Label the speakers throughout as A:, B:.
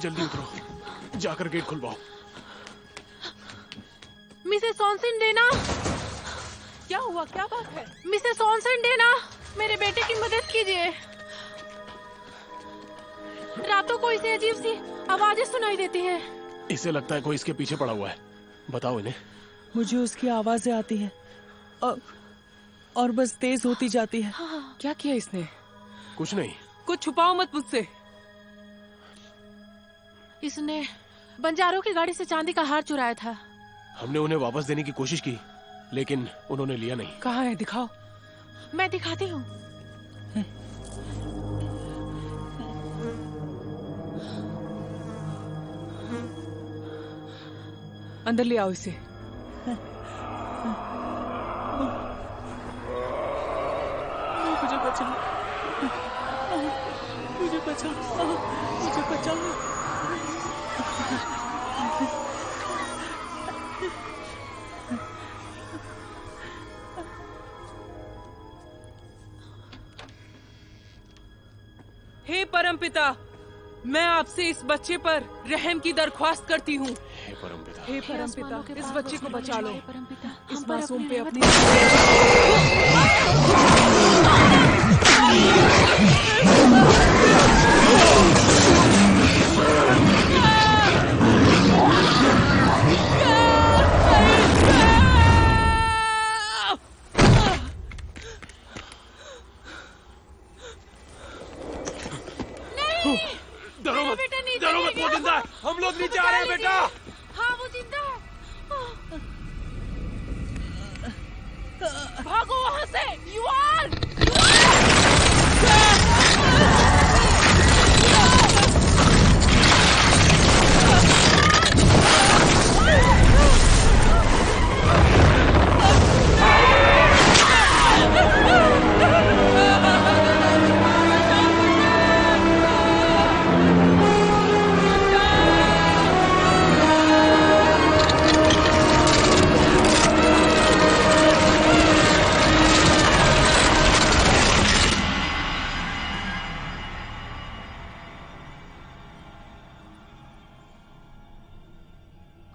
A: जल्दी उतरो, जाकर गेट खुलवाओ।
B: मिसेस सॉन्सेंडेना।
C: क्या हुआ, क्या बात है?
B: मिसेस सॉन्सेंडेना, मेरे बेटे की मदद कीजिए। रातों को इसे अजीब सी आवाजें सुनाई देती है।
A: इसे लगता है कोई इसके पीछे पड़ा हुआ है। बताओ इन्हें।
C: मुझे उसकी आवाजें आती है और बस तेज होती जाती है। क्या किया इसने?
A: कुछ नहीं।
C: कुछ छुपाओ मत मुझसे।
B: इसने बंजारों की गाड़ी से चांदी का हार चुराया था।
A: हमने उन्हें वापस देने की कोशिश की, लेकिन उन्होंने लिया नहीं।
C: कहाँ है, दिखाओ।
B: मैं दिखाती हूँ।
C: अंदर ले आओ इसे। मुझे बचाओ, मुझे बचाओ, मुझे बचाओ। हे परमपिता, मैं आपसे इस बच्चे पर रहम की दरख्वास्त करती हूँ।
A: हे परमपिता,
C: हे परमपिता, इस बच्चे को बचा लो। इस
B: हम पर
C: मासूम पे अपनी
A: डरो मत, डरो मत, वो जिंदा है। हम लोग नीचे आ रहे हैं बेटा।
B: हाँ, वो जिंदा है। भागो वहाँ से, युवान!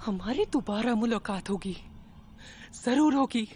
C: हमारी दोबारा मुलाकात होगी, जरूर होगी।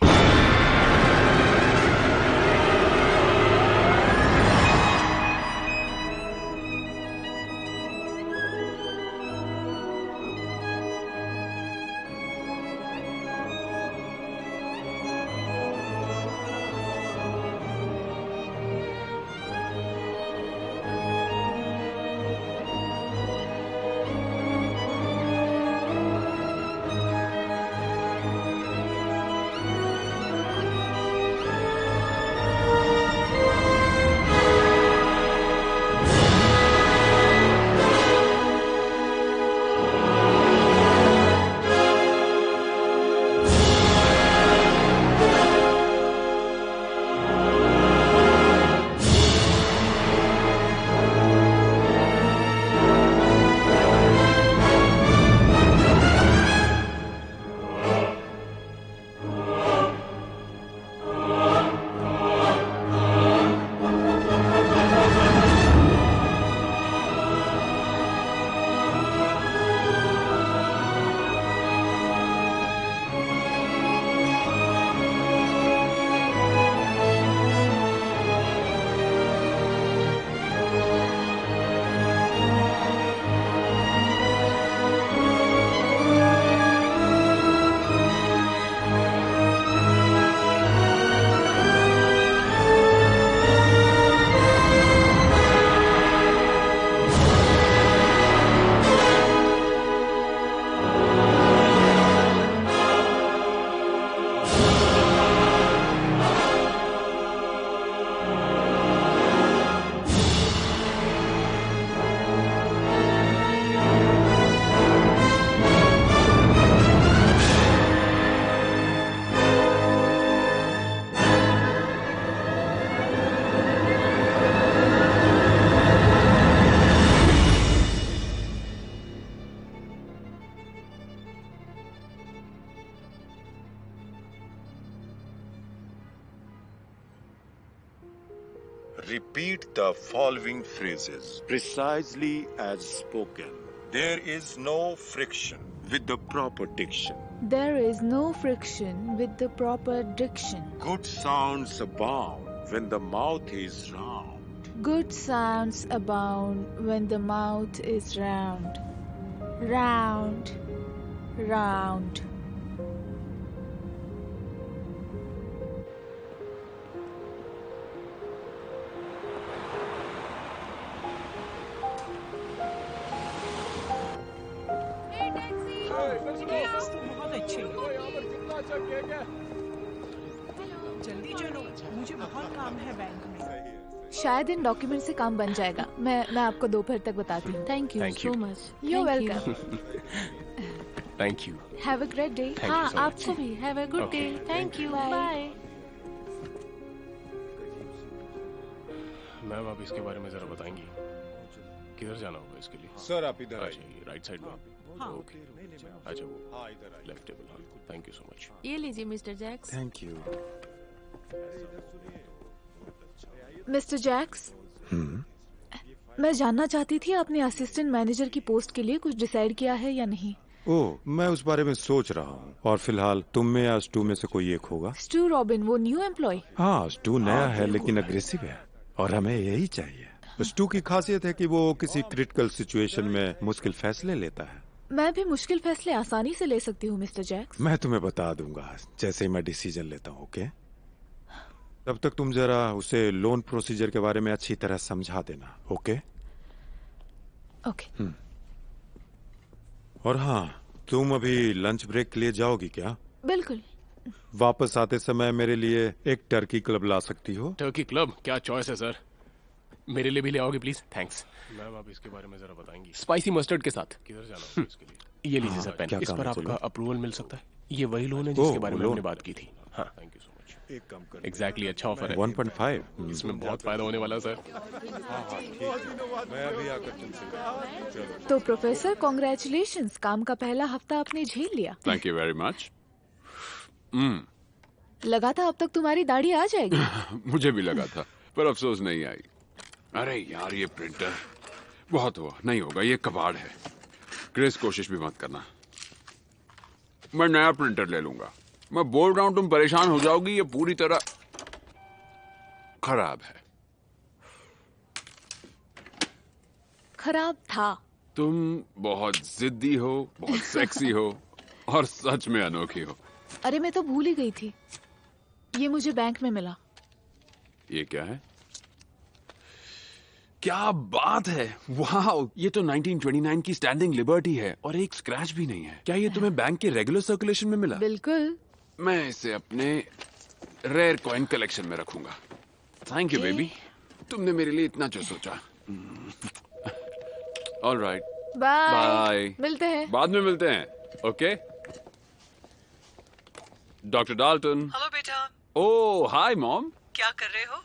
D: Repeat the following phrases precisely as spoken. There is no friction with the proper diction.
E: There is no friction with the proper diction.
D: Good sounds abound when the mouth is round.
E: Good sounds abound when the mouth is round. Round, round.
C: बहुत अच्छे जल्दी चलो, मुझे बहुत काम है bank में।
E: शायद इन डॉक्यूमेंट से काम बन जाएगा। मैं आपको दोपहर तक बताती हूँ।
B: Thank you
A: Thank
B: so
A: you.
B: Much.
E: You're welcome.
A: Thank you.
E: Have a great day.
A: Thank you
B: हाँ
A: so much.
B: आपको भी। Have a good day.
A: Okay.
B: Thank you.
E: Bye.
B: Bye.
A: Ma'am आप इसके बारे में जरा बताएंगी, किधर जाना होगा इसके लिए?
D: सर आप इधर
A: अच्छा
D: आइए।
A: ये राइट साइड में।
C: हाँ।
A: ओके। अच्छा वो
D: हाँ इधर आइए।
A: Left table. हाँ थैंक यू सो मच।
B: ये लीजिए mister Jacks.
D: Thank you.
E: Mister Jacks, मैं जानना चाहती थी आपने असिस्टेंट मैनेजर की पोस्ट के लिए कुछ डिसाइड किया है या नहीं?
F: ओह, मैं उस बारे में सोच रहा हूँ और फिलहाल तुम में या स्टू में से कोई एक होगा।
E: स्टू रॉबिन, वो न्यू एम्प्लॉय।
F: हाँ, स्टू नया है लेकिन अग्रेसिव है और हमें यही चाहिए। स्टू की खासियत है कि वो किसी क्रिटिकल सिचुएशन में मुश्किल फैसले लेता है।
E: मैं भी मुश्किल फैसले आसानी से ले सकती हूँ मिस्टर जैक्स।
F: मैं तुम्हें बता दूंगा जैसे ही मैं डिसीजन लेता हूँ, ओके? तब तक तुम जरा उसे लोन प्रोसीजर के बारे में अच्छी तरह समझा देना, ओके?
E: ओके।
F: और हाँ, तुम अभी लंच ब्रेक के लिए जाओगी क्या?
E: बिल्कुल।
F: वापस आते समय मेरे लिए एक टर्की क्लब ला सकती हो?
A: टर्की क्लब क्या चॉइस है सर। मेरे लिए भी ले आओगे प्लीज। थैंक्स। मैम आप इसके बारे में जरा बताएंगी, स्पाइसी मस्टर्ड के साथ। किधर जाना होगा इसके लिए? ये लीजिए सर पेन।
F: क्या
A: इस
F: काम
A: पर
F: है,
A: आपका
F: चलो।
A: अप्रूवल मिल सकता है। ये वही लोन है जिसके बारे में
F: लोन।
A: हमने बात की थी। हाँ थैंक यू सो मच।
D: एक काम कर।
A: एग्जैक्टली अच्छा ऑफर है।
F: 1.5।
A: इसमें बहुत फायदा होने वाला सर।
D: मैं अभी आकर तुमसे।
E: तो प्रोफेसर कॉन्ग्रेचुलेशंस, काम का पहला हफ्ता आपने झेल लिया।
G: Thank you very much.
E: लगा था अब तक तुम्हारी दाढ़ी आ जाएगी।
G: मुझे भी लगा था पर अफसोस नहीं आई। अरे यार ये प्रिंटर बहुत हुआ, नहीं होगा, ये कबाड़ है। क्रिस कोशिश भी मत करना, मैं नया प्रिंटर ले लूंगा। मैं बोल रहा हूं तुम परेशान हो जाओगी, ये पूरी तरह खराब है।
E: खराब था।
G: तुम बहुत जिद्दी हो, बहुत सेक्सी हो और सच में अनोखी हो।
E: अरे मैं तो भूल ही गई थी, ये मुझे बैंक में मिला।
G: ये क्या है? क्या बात है, वाह! ये तो 1929 की स्टैंडिंग लिबर्टी है और एक स्क्रैच भी नहीं है। क्या ये तुम्हें बैंक के रेगुलर सर्कुलेशन में मिला?
E: बिल्कुल।
G: मैं इसे अपने रेयर कॉइन कलेक्शन में रखूंगा। थैंक यू बेबी, तुमने मेरे लिए इतना जो सोचा। Alright,
E: bye.
G: बाय।
E: मिलते हैं।
G: बाद में मिलते हैं, ओके? Doctor Dalton.
H: हेलो बेटा,
G: ओह हाय मॉम।
H: क्या कर रहे हो?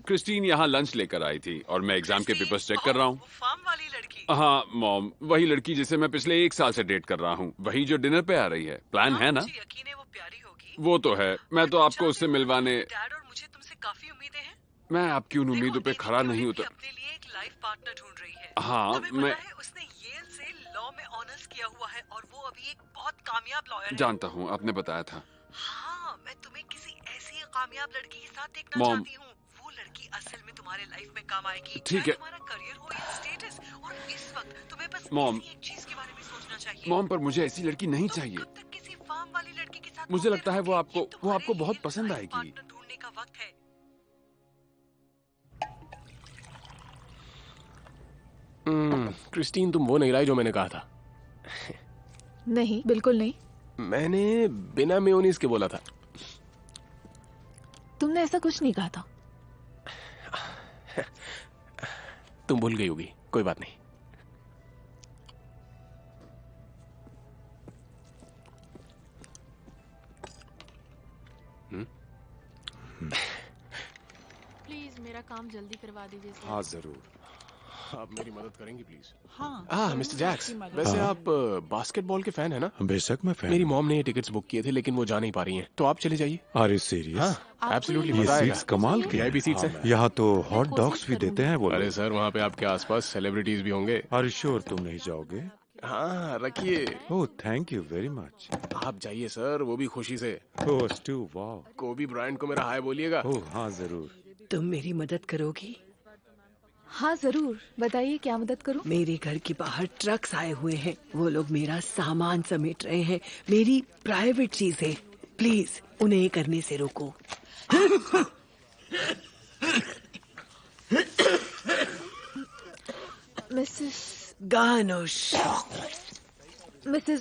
G: क्रिस्टीन यहाँ लंच लेकर आई थी और मैं एग्जाम के पेपर्स चेक कर रहा हूँ।
H: वो फार्म वाली लड़की।
G: हाँ मॉम, वही लड़की जिसे मैं पिछले 1 साल से डेट कर रहा हूँ, वही जो डिनर पे आ रही है। प्लान है ना?
H: मुझे यकीन है वो प्यारी होगी।
G: वो तो है, मैं तो
H: तुम
G: आपको उससे
H: जानते हो,
G: मिलवाने।
H: डैड और मुझे तुमसे काफी उम्मीदें हैं।
G: मैं आपकी उन उम्मीदों पे
H: देखो,
G: खरा
H: एक
G: नहीं
H: लड़की
G: उतर।
H: अपने लिए एक लाइफ पार्टनर ढूंढ रही है।
G: हाँ,
H: तुम्हें
G: मैं
H: पता है उसने येल से लॉ में ऑनर्स किया हुआ है और वो अभी एक बहुत कामयाब लॉयर है।
G: जानता हूँ, आपने बताया था।
H: हाँ, मैं तुम्हें किसी ऐसी कामयाब लड़की के साथ देखना
G: मॉम।
H: चाहती हूँ। वो लड़की असल में तुम्हारे लाइफ में काम आएगी।
G: ठीक
H: चाहे
G: है।
H: तुम्हारा करियर हो या स्टेटस, और इस वक्त तुम्हें बस
G: मॉम।
H: इसी एक चीज के बारे में सोचना चाहिए।
G: मॉम, पर मुझे ऐसी लड़की नहीं
H: तुम
G: चाहिए।
H: कब तक किसी फार्म वाली लड़की के साथ
G: मुझे
H: घूमते
G: लगता है वो
H: रहोगे?
G: आपको-
H: ये
G: वो
H: तुम्हारे
G: आपको बहुत
H: लिए
G: पसंद
H: लाइफ
G: आएगी।
H: पार्टनर ढूंढने का वक्त है।
A: क्रिस्टीन तुम वो नहीं लाई जो मैंने कहा था।
E: नहीं, बिल्कुल नहीं।
A: मैंने बिना मेयोनीज के बोला था।
E: तुमने ऐसा कुछ नहीं कहा था।
A: तुम भूल गई होगी, कोई बात नहीं।
B: प्लीज मेरा काम जल्दी करवा दीजिए सर।
F: हाँ जरूर।
A: आप मेरी मदद करेंगे प्लीज?
C: हाँ
A: मिस्टर जैक्स,
C: आपकी मदद।
A: वैसे
F: हाँ।
A: आप बास्केटबॉल के फैन है ना?
F: बेशक मैं फैन।
A: मेरी मॉम ने ये टिकट्स बुक किए थे लेकिन वो जा नहीं पा रही हैं, तो आप चले जाइए।
F: Are you serious?
A: हाँ एब्सोल्युटली
F: ये
A: मजा आएगा।
F: सीट्स कमाल की
A: VIP सीट्स हैं।
F: यहाँ तो हॉट
B: कोशिश
F: डॉग्स भी
B: करूंगी।
F: देते हैं वो
A: अरे
F: लोग।
A: सर वहाँ पे आपके आसपास सेलिब्रिटीज भी होंगे।
F: आर यू श्योर तुम नहीं जाओगे?
A: हाँ रखिए।
F: Oh thank you very much.
A: आप जाइए सर, वो भी खुशी से।
F: ओह स्टू वाओ।
A: कोबी ब्रायंट को मेरा हाय बोलिएगा।
F: ओह हाँ जरूर।
H: तुम मेरी मदद करोगी?
E: हाँ जरूर, बताइए क्या मदद करूं?
H: मेरे घर के बाहर ट्रक्स आए हुए हैं, वो लोग मेरा सामान समेट रहे हैं, मेरी प्राइवेट चीजें। प्लीज उन्हें करने से रोको।
E: मिसेस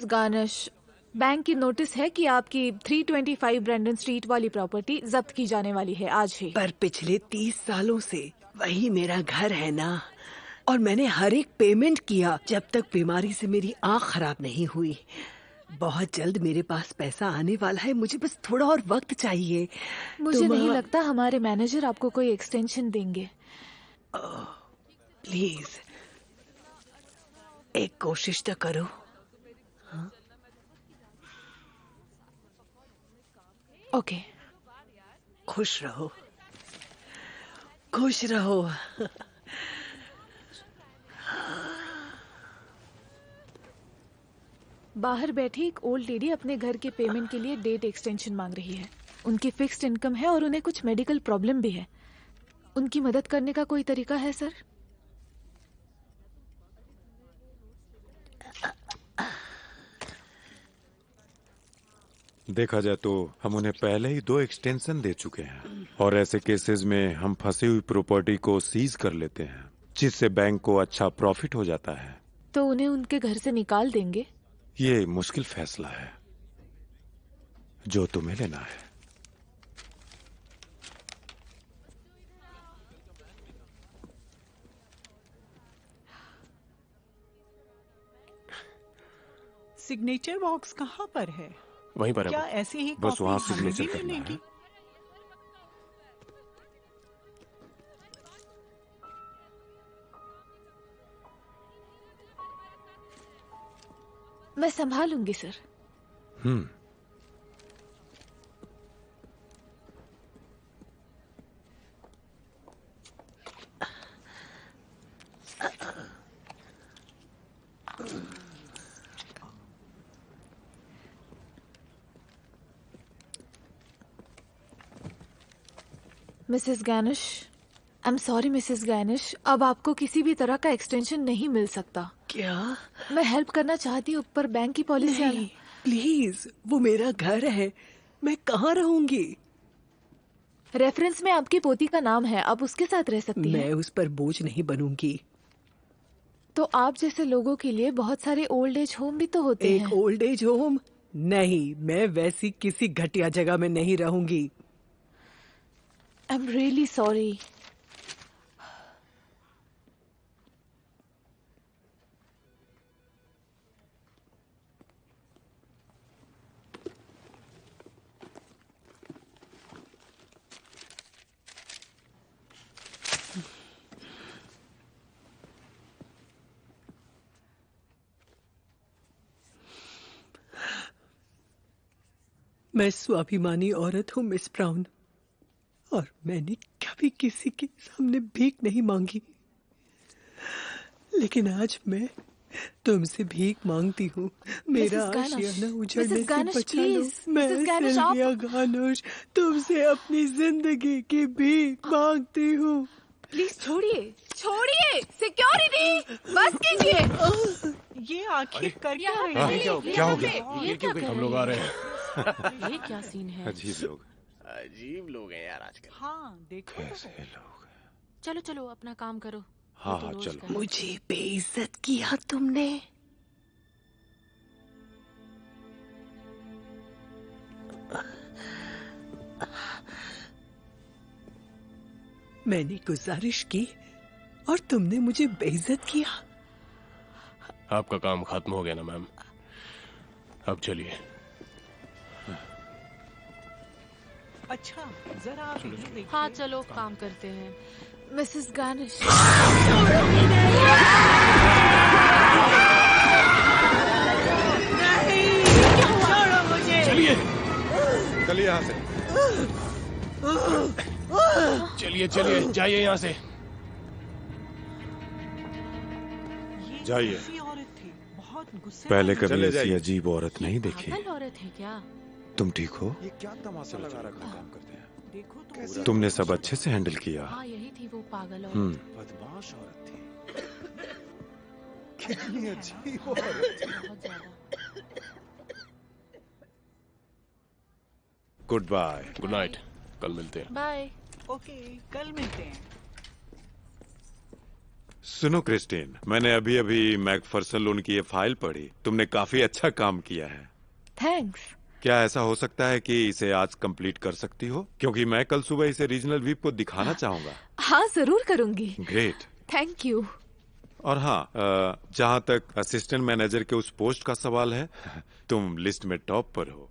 E: गार्निश, बैंक की नोटिस है कि आपकी 325 ब्रैंडन स्ट्रीट वाली प्रॉपर्टी जब्त की जाने वाली है आज ही।
H: पर पिछले 30 सालों से वही मेरा घर है ना, और मैंने हर एक पेमेंट किया जब तक बीमारी से मेरी आंख खराब नहीं हुई। बहुत जल्द मेरे पास पैसा आने वाला है, मुझे बस थोड़ा और वक्त चाहिए।
E: मुझे नहीं लगता हमारे मैनेजर आपको कोई एक्सटेंशन देंगे।
H: प्लीज एक कोशिश तो करो। हाँ?
E: ओके।
H: खुश रहो, खुश रहो।
E: बाहर बैठी एक ओल्ड लेडी अपने घर के पेमेंट के लिए डेट एक्सटेंशन मांग रही है। उनकी फिक्स्ड इनकम है और उन्हें कुछ मेडिकल प्रॉब्लम भी है। उनकी मदद करने का कोई तरीका है सर?
F: देखा जाए तो हम उन्हें पहले ही 2 एक्सटेंशन दे चुके हैं, और ऐसे केसेस में हम फंसी हुई प्रॉपर्टी को सीज कर लेते हैं, जिससे बैंक को अच्छा प्रॉफिट हो जाता है।
E: तो उन्हें उनके घर से निकाल देंगे?
F: ये मुश्किल फैसला है जो तुम्हें लेना है।
C: सिग्नेचर बॉक्स कहाँ पर है?
A: वहीं पर है।
C: क्या ऐसे ही
F: बस
C: कॉफी
F: वहाँ
C: हमें
F: सिग्नेचर
C: भी
F: करना
C: मिलेगी?
F: है।
E: मैं संभालूंगी सर। Mrs Ganish, I am sorry Mrs Ganish, अब आपको किसी भी तरह का एक्सटेंशन नहीं मिल सकता।
H: क्या?
E: मैं हेल्प करना चाहती हूँ पर बैंक की पॉलिसी।
H: नहीं, प्लीज, वो मेरा घर है, मैं कहाँ रहूंगी?
E: रेफरेंस में आपकी पोती का नाम है, आप उसके साथ रह सकती हैं।
H: मैं उस पर बोझ नहीं बनूंगी।
E: तो आप जैसे लोगों के लिए बहुत सारे ओल्ड एज होम भी तो होते हैं।
H: एक ओल्ड एज होम? नहीं, मैं वैसी किसी घटिया जगह में नहीं रहूंगी।
E: I am really sorry.
H: मैं स्वाभिमानी औरत हूँ मिस ब्राउन, और मैंने कभी किसी के सामने भीख नहीं मांगी, लेकिन आज मैं तुमसे भीख मांगती हूँ। मेरा आशियाना उजड़ने से बचा लो। मैं सिल्विया गार्निश तुमसे अपनी जिंदगी की भीख मांगती हूँ।
E: प्लीज छोड़िए, छोड़िए। सिक्योरिटी, बस कीजिए।
C: ये आखिर कर क्या रही
F: हाँ,
C: है?
F: क्या हो गया?
B: ये क्या कर
A: हम लोग आ रहे हैं।
B: ये क्या सीन है?
F: अजीब लोग।
A: अजीब लोग हैं यार आजकल।
C: हाँ देखो
F: कैसे लोग?
B: चलो चलो अपना काम करो।
F: हाँ
B: ये तो
F: हाँ
B: रोज
F: चलो।
B: का है।
H: मुझे बेइज्जत किया तुमने। मैंने गुजारिश की और तुमने मुझे बेइज्जत किया।
A: आपका काम खत्म हो गया ना मैम, अब चलिए।
C: अच्छा जरा आप इधर देखिए।
B: हाँ चलो काम करते हैं।
E: मिसेस गार्निश,
A: चलिए
F: चलिए यहाँ से।
A: चलिए चलिए, जाइए यहाँ से।
C: ये
F: जाइए।
C: कैसी औरत थी, बहुत
F: पहले कभी ऐसी अजीब औरत नहीं देखी।
B: पागल औरत है क्या?
F: तुम ठीक हो?
D: ये क्या तमाशा लगा रखा काम करते हैं?
F: तुमने सब अच्छे से हैंडल किया।
B: हाँ यही थी वो पागल औरत।
D: बदमाश औरत थी। कितनी अजीब औरत थी।
B: बहुत ज्यादा।
F: Good bye.
A: गुड नाइट, कल मिलते हैं।
B: बाय।
C: ओके, कल मिलते हैं।
F: सुनो क्रिस्टीन, मैंने अभी अभी मैकफरसन लोन की ये फाइल पढ़ी। तुमने काफी अच्छा काम किया है।
E: थैंक्स।
F: क्या ऐसा हो सकता है कि इसे आज कंप्लीट कर सकती हो? क्योंकि मैं कल सुबह इसे रीजनल वीप को दिखाना चाहूंगा।
E: हाँ जरूर करूंगी।
F: ग्रेट।
E: Thank you.
F: और हाँ, जहां तक असिस्टेंट मैनेजर के उस पोस्ट का सवाल है, तुम लिस्ट में टॉप पर हो।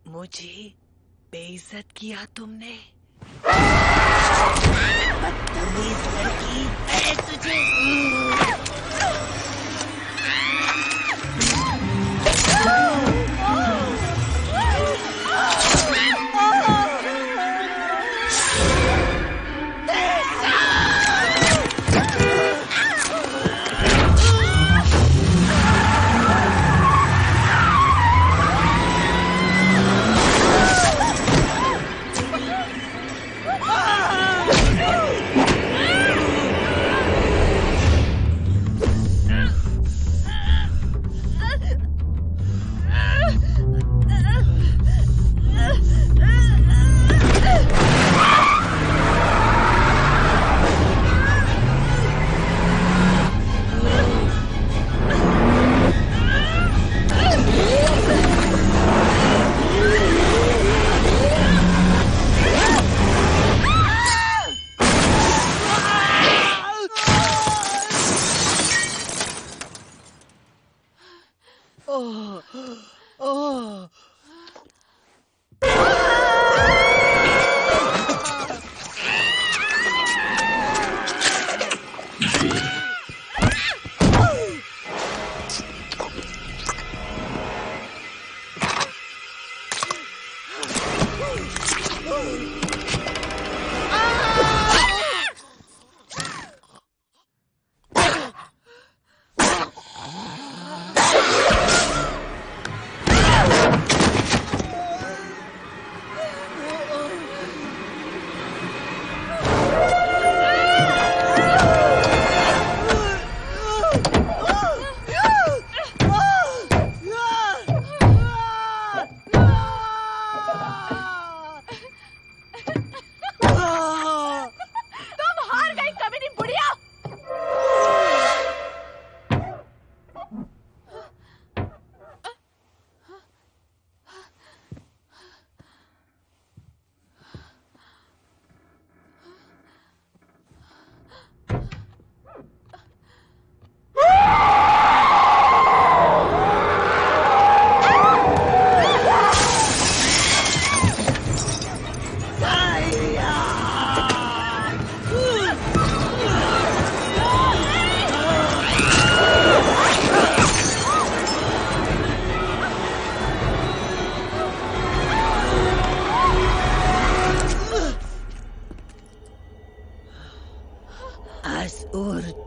H: मुझे बेइज्जत किया तुमने।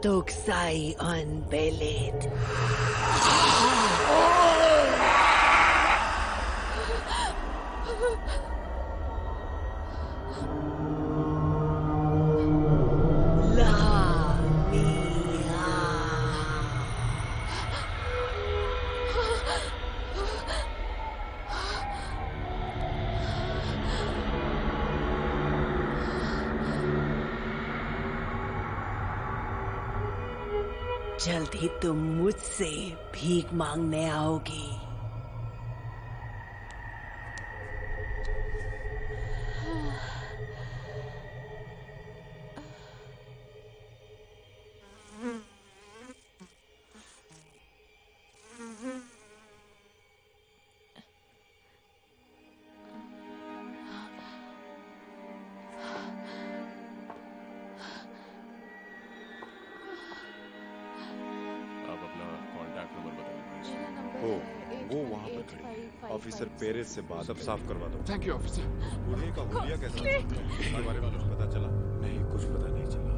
H: Tuksai on Belit. जल्द ही तुम मुझसे भीख मांगने आओगी।
F: ऑफिसर पेरेस से बात सब साफ करवा दो।
G: Thank you officer.
F: बूढ़े का हुलिया कैसा है? इसके बारे में कुछ पता चला? नहीं, कुछ पता नहीं चला।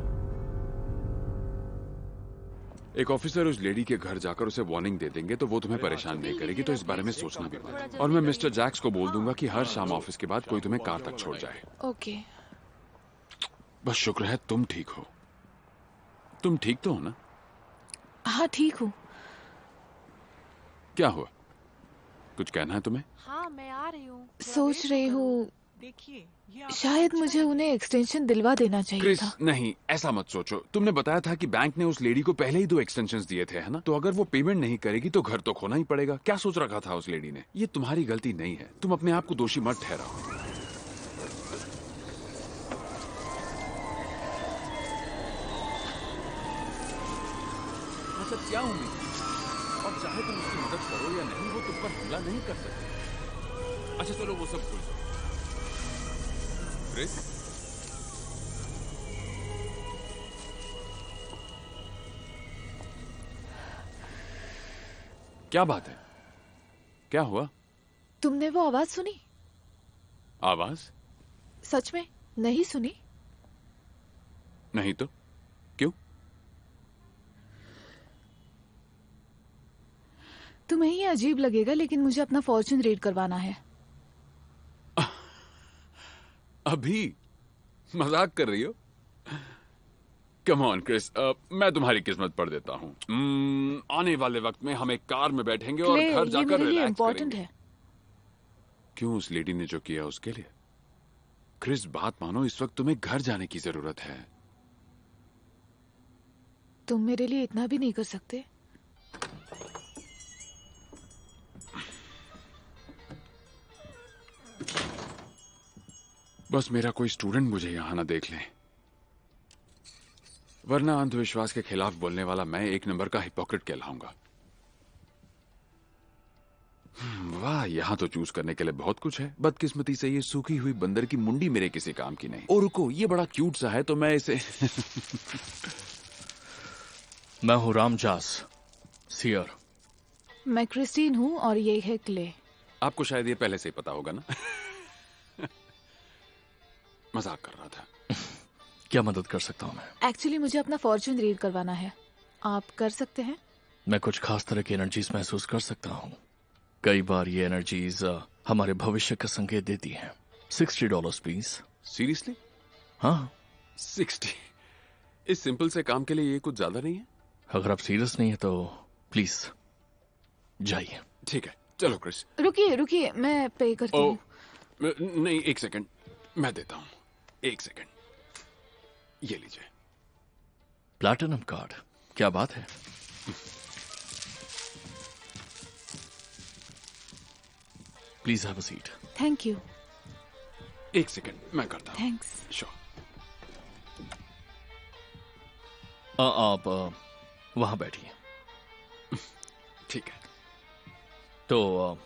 G: एक ऑफिसर उस लेडी के घर जाकर उसे वार्निंग दे देंगे तो वो तुम्हें परेशान नहीं करेगी, तो इस बारे में सोचना भी मत। और मैं मिस्टर जैक्स को बोल दूंगा कि हर शाम ऑफिस के बाद कोई तुम्हें कार तक छोड़ जाए।
E: ओके।
G: बस शुक्र है तुम ठीक हो। तुम ठीक तो हो ना?
E: हाँ ठीक हूँ।
G: क्या हुआ? कुछ कहना है तुम्हें?
B: हाँ मैं आ रही हूँ।
E: सोच रही हूँ शायद मुझे उन्हें एक्सटेंशन दिलवा देना चाहिए
G: क्रिस,
E: था।
G: नहीं ऐसा मत सोचो। तुमने बताया था कि बैंक ने उस लेडी को पहले ही 2 एक्सटेंशंस दिए थे, है ना? तो अगर वो पेमेंट नहीं करेगी तो घर तो खोना ही पड़ेगा। क्या सोच रखा था उस लेडी ने? ये तुम्हारी गलती नहीं है। तुम अपने आप को दोषी मत ठहराओ। मतलब क्या उम्मीद? और चाहे तुम उसकी मदद करो या नहीं, वो तुम पर हमला नहीं कर सकते। अच्छा चलो वो सब भूल जाओ। क्रिस, क्या बात है? क्या हुआ?
E: तुमने वो आवाज सुनी?
G: आवाज?
E: सच में नहीं सुनी?
G: नहीं तो क्यों?
E: तुम्हें ये अजीब लगेगा लेकिन मुझे अपना फॉर्च्यून रीड करवाना है।
G: अभी मजाक कर रही हो? कम ऑन क्रिस, मैं तुम्हारी किस्मत पढ़ देता हूँ। आने वाले वक्त में हम एक कार में बैठेंगे और घर जाकर रिलैक्स
E: इम्पोर्टेंट
G: करेंगे।
E: है।
G: क्यों? उस लेडी ने जो किया उसके लिए? क्रिस बात मानो, इस वक्त तुम्हें घर जाने की जरूरत है।
E: तुम मेरे लिए इतना भी नहीं कर सकते?
G: बस मेरा कोई स्टूडेंट मुझे यहां ना देख ले, वरना अंधविश्वास के खिलाफ बोलने वाला मैं 1 नंबर का हिपोक्रेट कहलाऊंगा। वाह, यहां तो चूज करने के लिए बहुत कुछ है। बदकिस्मती से ये सूखी हुई बंदर की मुंडी मेरे किसी काम की नहीं। और रुको, ये बड़ा क्यूट सा है तो मैं इसे
I: मैं हूं रामजास सियर।
E: मैं क्रिस्टीन हूँ और ये है क्ले।
G: आपको शायद ये पहले से ही पता होगा ना। मजाक कर रहा था।
I: क्या मदद कर सकता हूं मैं?
E: एक्चुअली मुझे अपना फॉर्च्यून रीड करवाना है। आप कर सकते हैं?
I: मैं कुछ खास तरह की एनर्जीज महसूस कर सकता हूं। कई बार ये एनर्जीज हमारे भविष्य का संकेत देती हैं। $60 प्लीज।
G: सीरियसली?
I: हाँ।
G: 60? इस सिंपल से काम के लिए ये कुछ ज्यादा नहीं है?
I: अगर आप सीरियस नहीं है तो प्लीज जाइए।
G: ठीक है, चलो क्रिस।
E: रुकिए रुकिए, मैं पे करती हूँ।
G: नहीं, 1 सेकंड, मैं देता हूँ। 1 सेकंड, ये लीजिए।
I: प्लैटिनम कार्ड, क्या बात है। Please have a seat.
E: Thank you.
G: 1 second, मैं करता हूँ।
E: थैंक्स।
G: श्योर।
I: आप वहां बैठिए।
G: ठीक है।
I: तो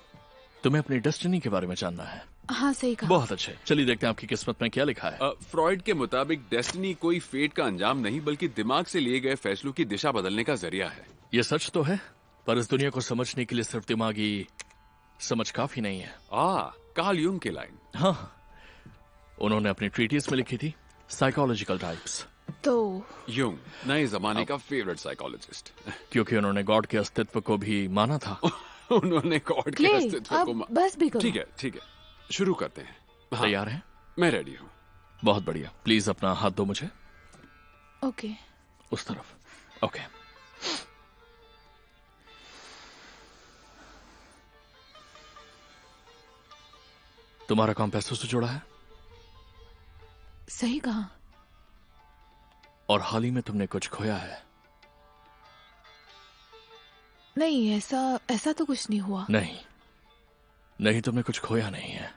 I: तुम्हें अपनी डेस्टिनी के बारे में जानना है?
E: हाँ सही कहा।
I: बहुत अच्छे, चलिए देखते हैं आपकी किस्मत में क्या लिखा है।
G: फ्रॉइड के मुताबिक डेस्टिनी कोई फेट का अंजाम नहीं, बल्कि दिमाग से लिए गए फैसलों की दिशा बदलने का जरिया है।
I: ये सच तो है, पर इस दुनिया को समझने के लिए सिर्फ दिमागी समझ काफी नहीं है।
G: कार्ल यूंग की लाइन।
I: हाँ, उन्होंने अपनी ट्रीटीज में लिखी थी, साइकोलॉजिकल टाइप्स।
E: तो
G: यूंग, नए जमाने का फेवरेट साइकोलॉजिस्ट।
I: क्योंकि उन्होंने गॉड के अस्तित्व को भी माना था।
G: उन्होंने गॉड के
E: क्ले,
G: अस्तित्व
E: अब
G: को
E: बस भी करो।
G: ठीक है, शुरू करते हैं। हाँ,
I: तैयार हैं?
G: मैं रेडी हूँ।
I: बहुत बढ़िया। प्लीज अपना हाथ दो मुझे।
E: ओके।
I: उस तरफ। ओके। तुम्हारा काम पैसों से जुड़ा है
E: सही कहा।
I: और हाल ही में तुमने कुछ खोया है।
E: नहीं, ऐसा तो कुछ नहीं हुआ।
I: नहीं, तुमने कुछ खोया नहीं है,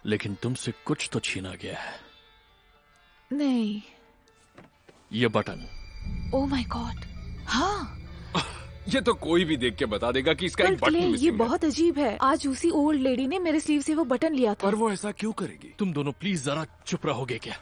I: लेकिन तुमसे कुछ तो छीना गया है।
E: नहीं।
I: ये बटन।
E: Oh my God. हाँ,
G: ये तो कोई भी देख के बता देगा कि इसका
E: पर
G: एक बटन
E: क्ले, ये
G: मिसिंग है।
E: बहुत अजीब है। आज उसी ओल्ड लेडी ने मेरे स्लीव से वो बटन लिया था।
G: पर वो ऐसा क्यों करेगी?
I: तुम दोनों प्लीज जरा चुप रहोगे क्या?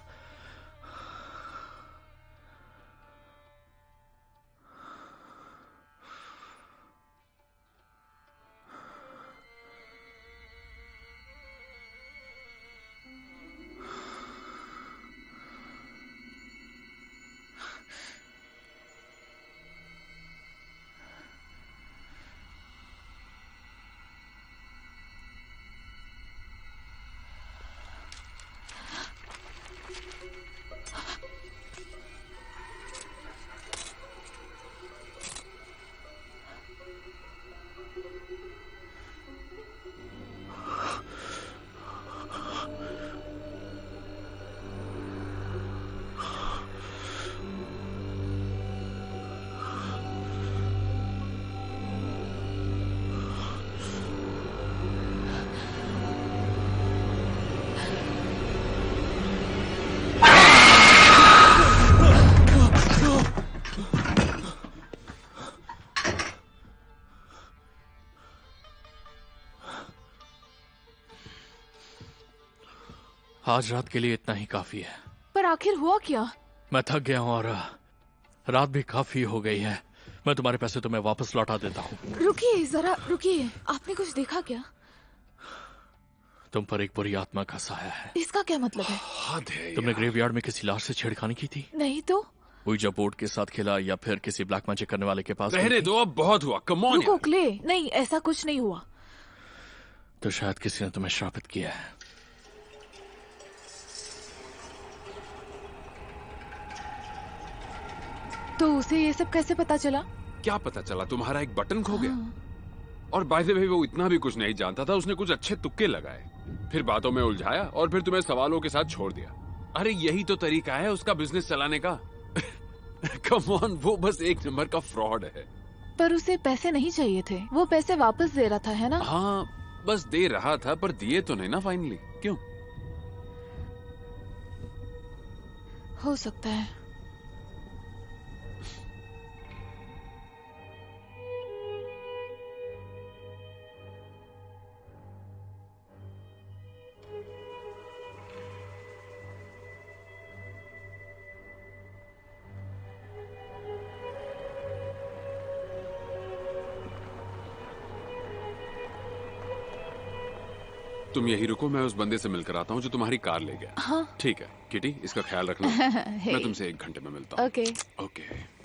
I: आज रात के लिए इतना ही काफी है।
E: पर आखिर हुआ क्या?
I: मैं थक गया हूं और रात भी काफी हो गई है। मैं तुम्हारे पैसे तुम्हें वापस लौटा देता हूँ।
E: रुकिए, जरा रुकिए। आपने कुछ देखा क्या?
I: तुम पर एक बुरी आत्मा का साया है।
E: इसका क्या मतलब है?
G: हद है
I: तुमने
G: यार।
I: ग्रेवयार्ड में किसी लाश से छेड़खानी की थी?
E: नहीं तो।
I: जब बोर्ड के साथ खेला या फिर किसी ब्लैक मैजिक करने वाले के पास गई
G: रहने
I: थी?
G: दो, अब बहुत हुआ। कम ऑन
E: रुको क्ले, नहीं ऐसा कुछ नहीं हुआ।
I: तो शायद किसी ने तुम्हें श्रापित किया है।
E: तो उसे ये सब कैसे पता चला?
G: क्या पता चला? तुम्हारा एक बटन खो गया।
E: हाँ।
G: और बाय द वे वो इतना भी कुछ नहीं जानता था। उसने कुछ अच्छे तुक्के लगाए, फिर बातों में उलझाया और फिर तुम्हें सवालों के साथ छोड़ दिया। अरे यही तो तरीका है उसका बिजनेस चलाने का। कम ऑन, वो बस एक नंबर का फ्रॉड है।
E: पर उसे पैसे नहीं चाहिए थे। वो पैसे वापस दे रहा था, है ना?
G: हाँ, बस दे रहा था, पर दिए तो नहीं ना फाइनली। क्यों?
E: हो सकता है।
G: तुम यही रुको, मैं उस बंदे से मिलकर आता हूँ जो तुम्हारी कार ले गया।
E: हाँ।
G: ठीक है किटी, इसका ख्याल रखना।
E: हे।
G: मैं तुमसे 1 घंटे में मिलता हूँ।
E: ओके।
G: ओके।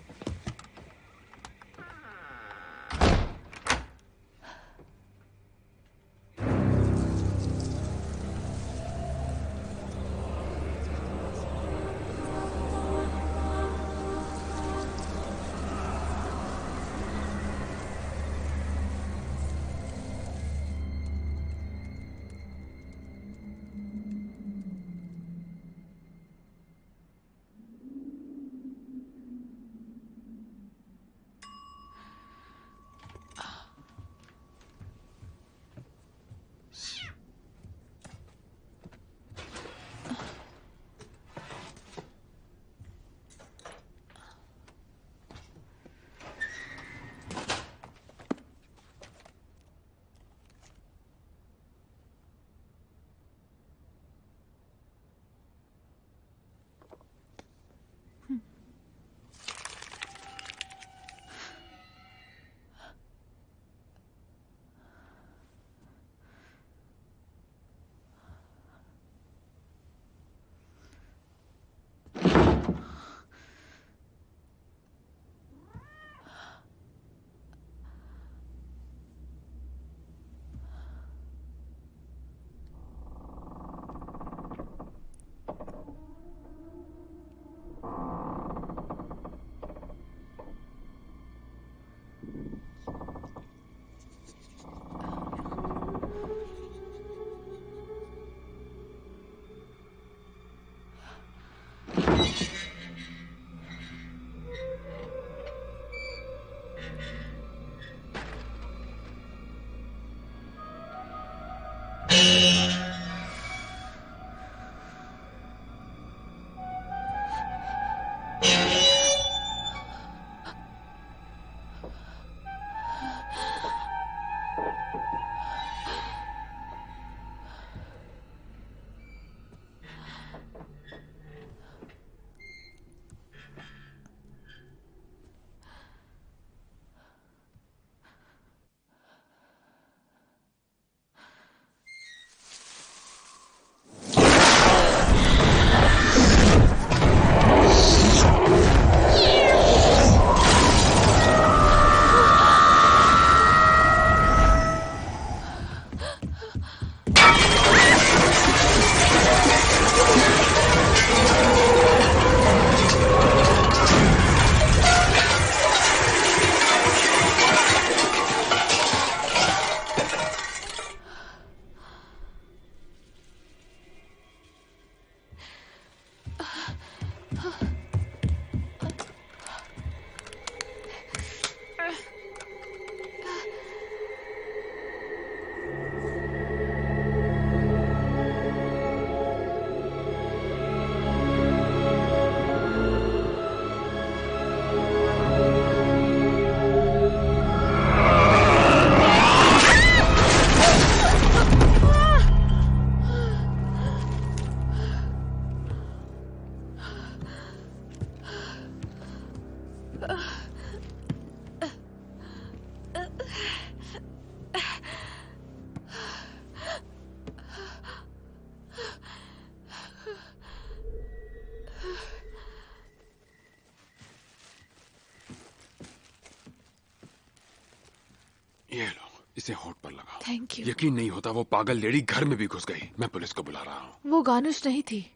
G: इसे होठ पर लगाओ।
E: Thank you.
G: यकीन नहीं होता, वो पागल लेडी घर में भी घुस गई। मैं पुलिस को बुला रहा हूँ।
E: वो गानुश नहीं थी।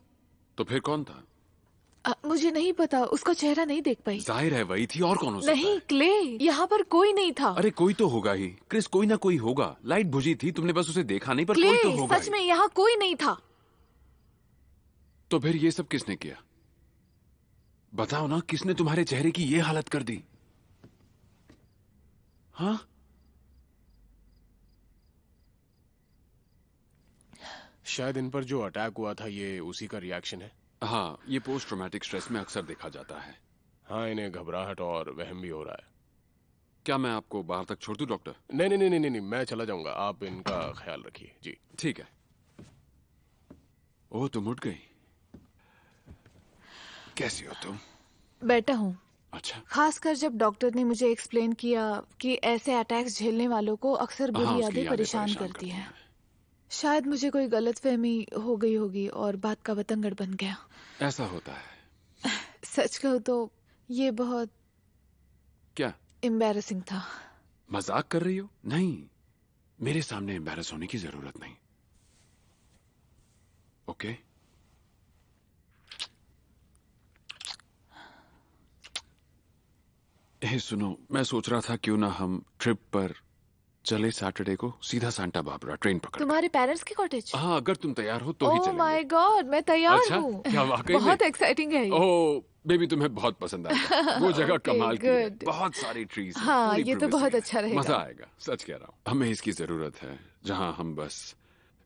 G: तो फिर कौन था?
E: मुझे नहीं पता, उसका चेहरा नहीं देख पाई।
G: जाहिर है वही थी, और कौन हो सकता
E: नहीं
G: है?
E: क्ले, यहाँ पर कोई नहीं था।
G: अरे कोई तो होगा ही क्रिस, कोई ना कोई होगा। लाइट बुझी थी, तुमने बस उसे देखा नहीं, पर
E: क्ले,
G: कोई तो होगा
E: सच में यहाँ कोई नहीं था।
G: तो फिर ये सब किसने किया? बताओ ना, किसने तुम्हारे चेहरे की ये हालत कर दी? हाँ,
A: शायद इन पर जो अटैक हुआ था ये उसी का रिएक्शन है।
G: हाँ, ये पोस्ट ट्रॉमेटिक स्ट्रेस में अक्सर देखा जाता है।
A: हाँ, इन्हें घबराहट और वहम भी हो रहा है।
G: क्या मैं आपको बाहर तक छोड़ दूं डॉक्टर?
A: नहीं नहीं नहीं नहीं नहीं, मैं चला जाऊंगा, आप इनका ख्याल रखिए। जी
G: ठीक है। ओह, तुम उठ गई। कैसी हो तुम?
E: बैठा हूँ।
G: अच्छा।
E: खासकर जब डॉक्टर ने मुझे एक्सप्लेन किया कि ऐसे अटैक्स झेलने वालों को अक्सर
G: हाँ,
E: बुरी
G: उसकी
E: यादें
G: यादें
E: परेशान करती हैं। शायद मुझे कोई गलतफहमी हो गई होगी और बात का बतंगड़ बन गया।
G: ऐसा होता है।
E: सच कहूँ तो ये बहुत
G: क्या
E: एम्बैरेसिंग था।
G: मजाक कर रही हो? नहीं, मेरे सामने एम्बैरस होने की जरूरत नहीं। ओके? सुनो, मैं सोच रहा था क्यों ना हम ट्रिप पर चले सैटरडे को, सीधा सांता बारबरा ट्रेन पकड़।
E: तुम्हारे पेरेंट्स की कॉटेज?
G: हाँ, अगर तुम तैयार हो तो ही
E: ओह
G: चलेंगे।
E: माय गॉड, मैं तैयार
G: अच्छा,
E: हूँ।
G: क्या वाकई में?
E: बहुत एक्साइटिंग है ये।
G: ओह बेबी, तुम्हें बहुत पसंद आएगा। वो जगह
E: Okay,
G: कमाल की है,
E: good.
G: बहुत सारी ट्रीज हैं,
E: हाँ,
G: पूरी
E: ये तो
G: privacy
E: बहुत
G: है।
E: अच्छा रहेगा।
G: मजा आएगा, सच कह रहा हूँ। हमें इसकी जरूरत है जहाँ हम बस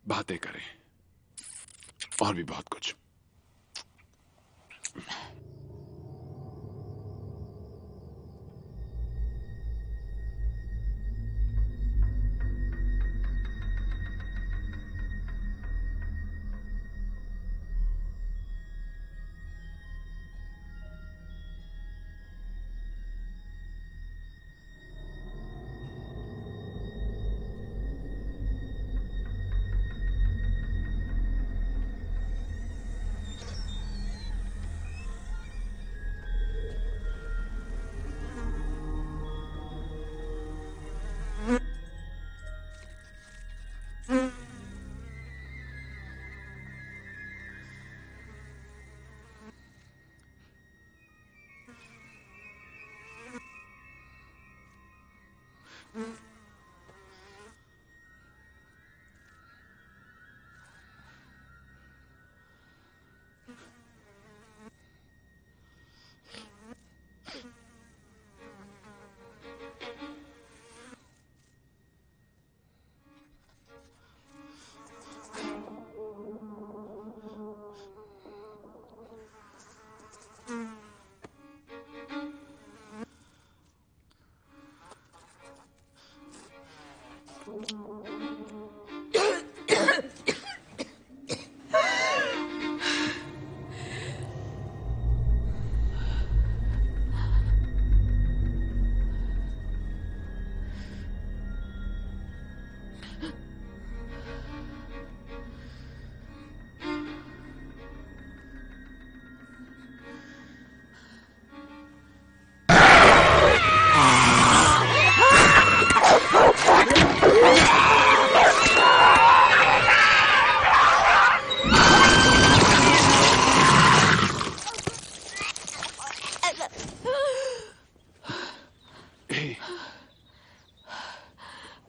G: बातें करें, और भी बहुत कुछ।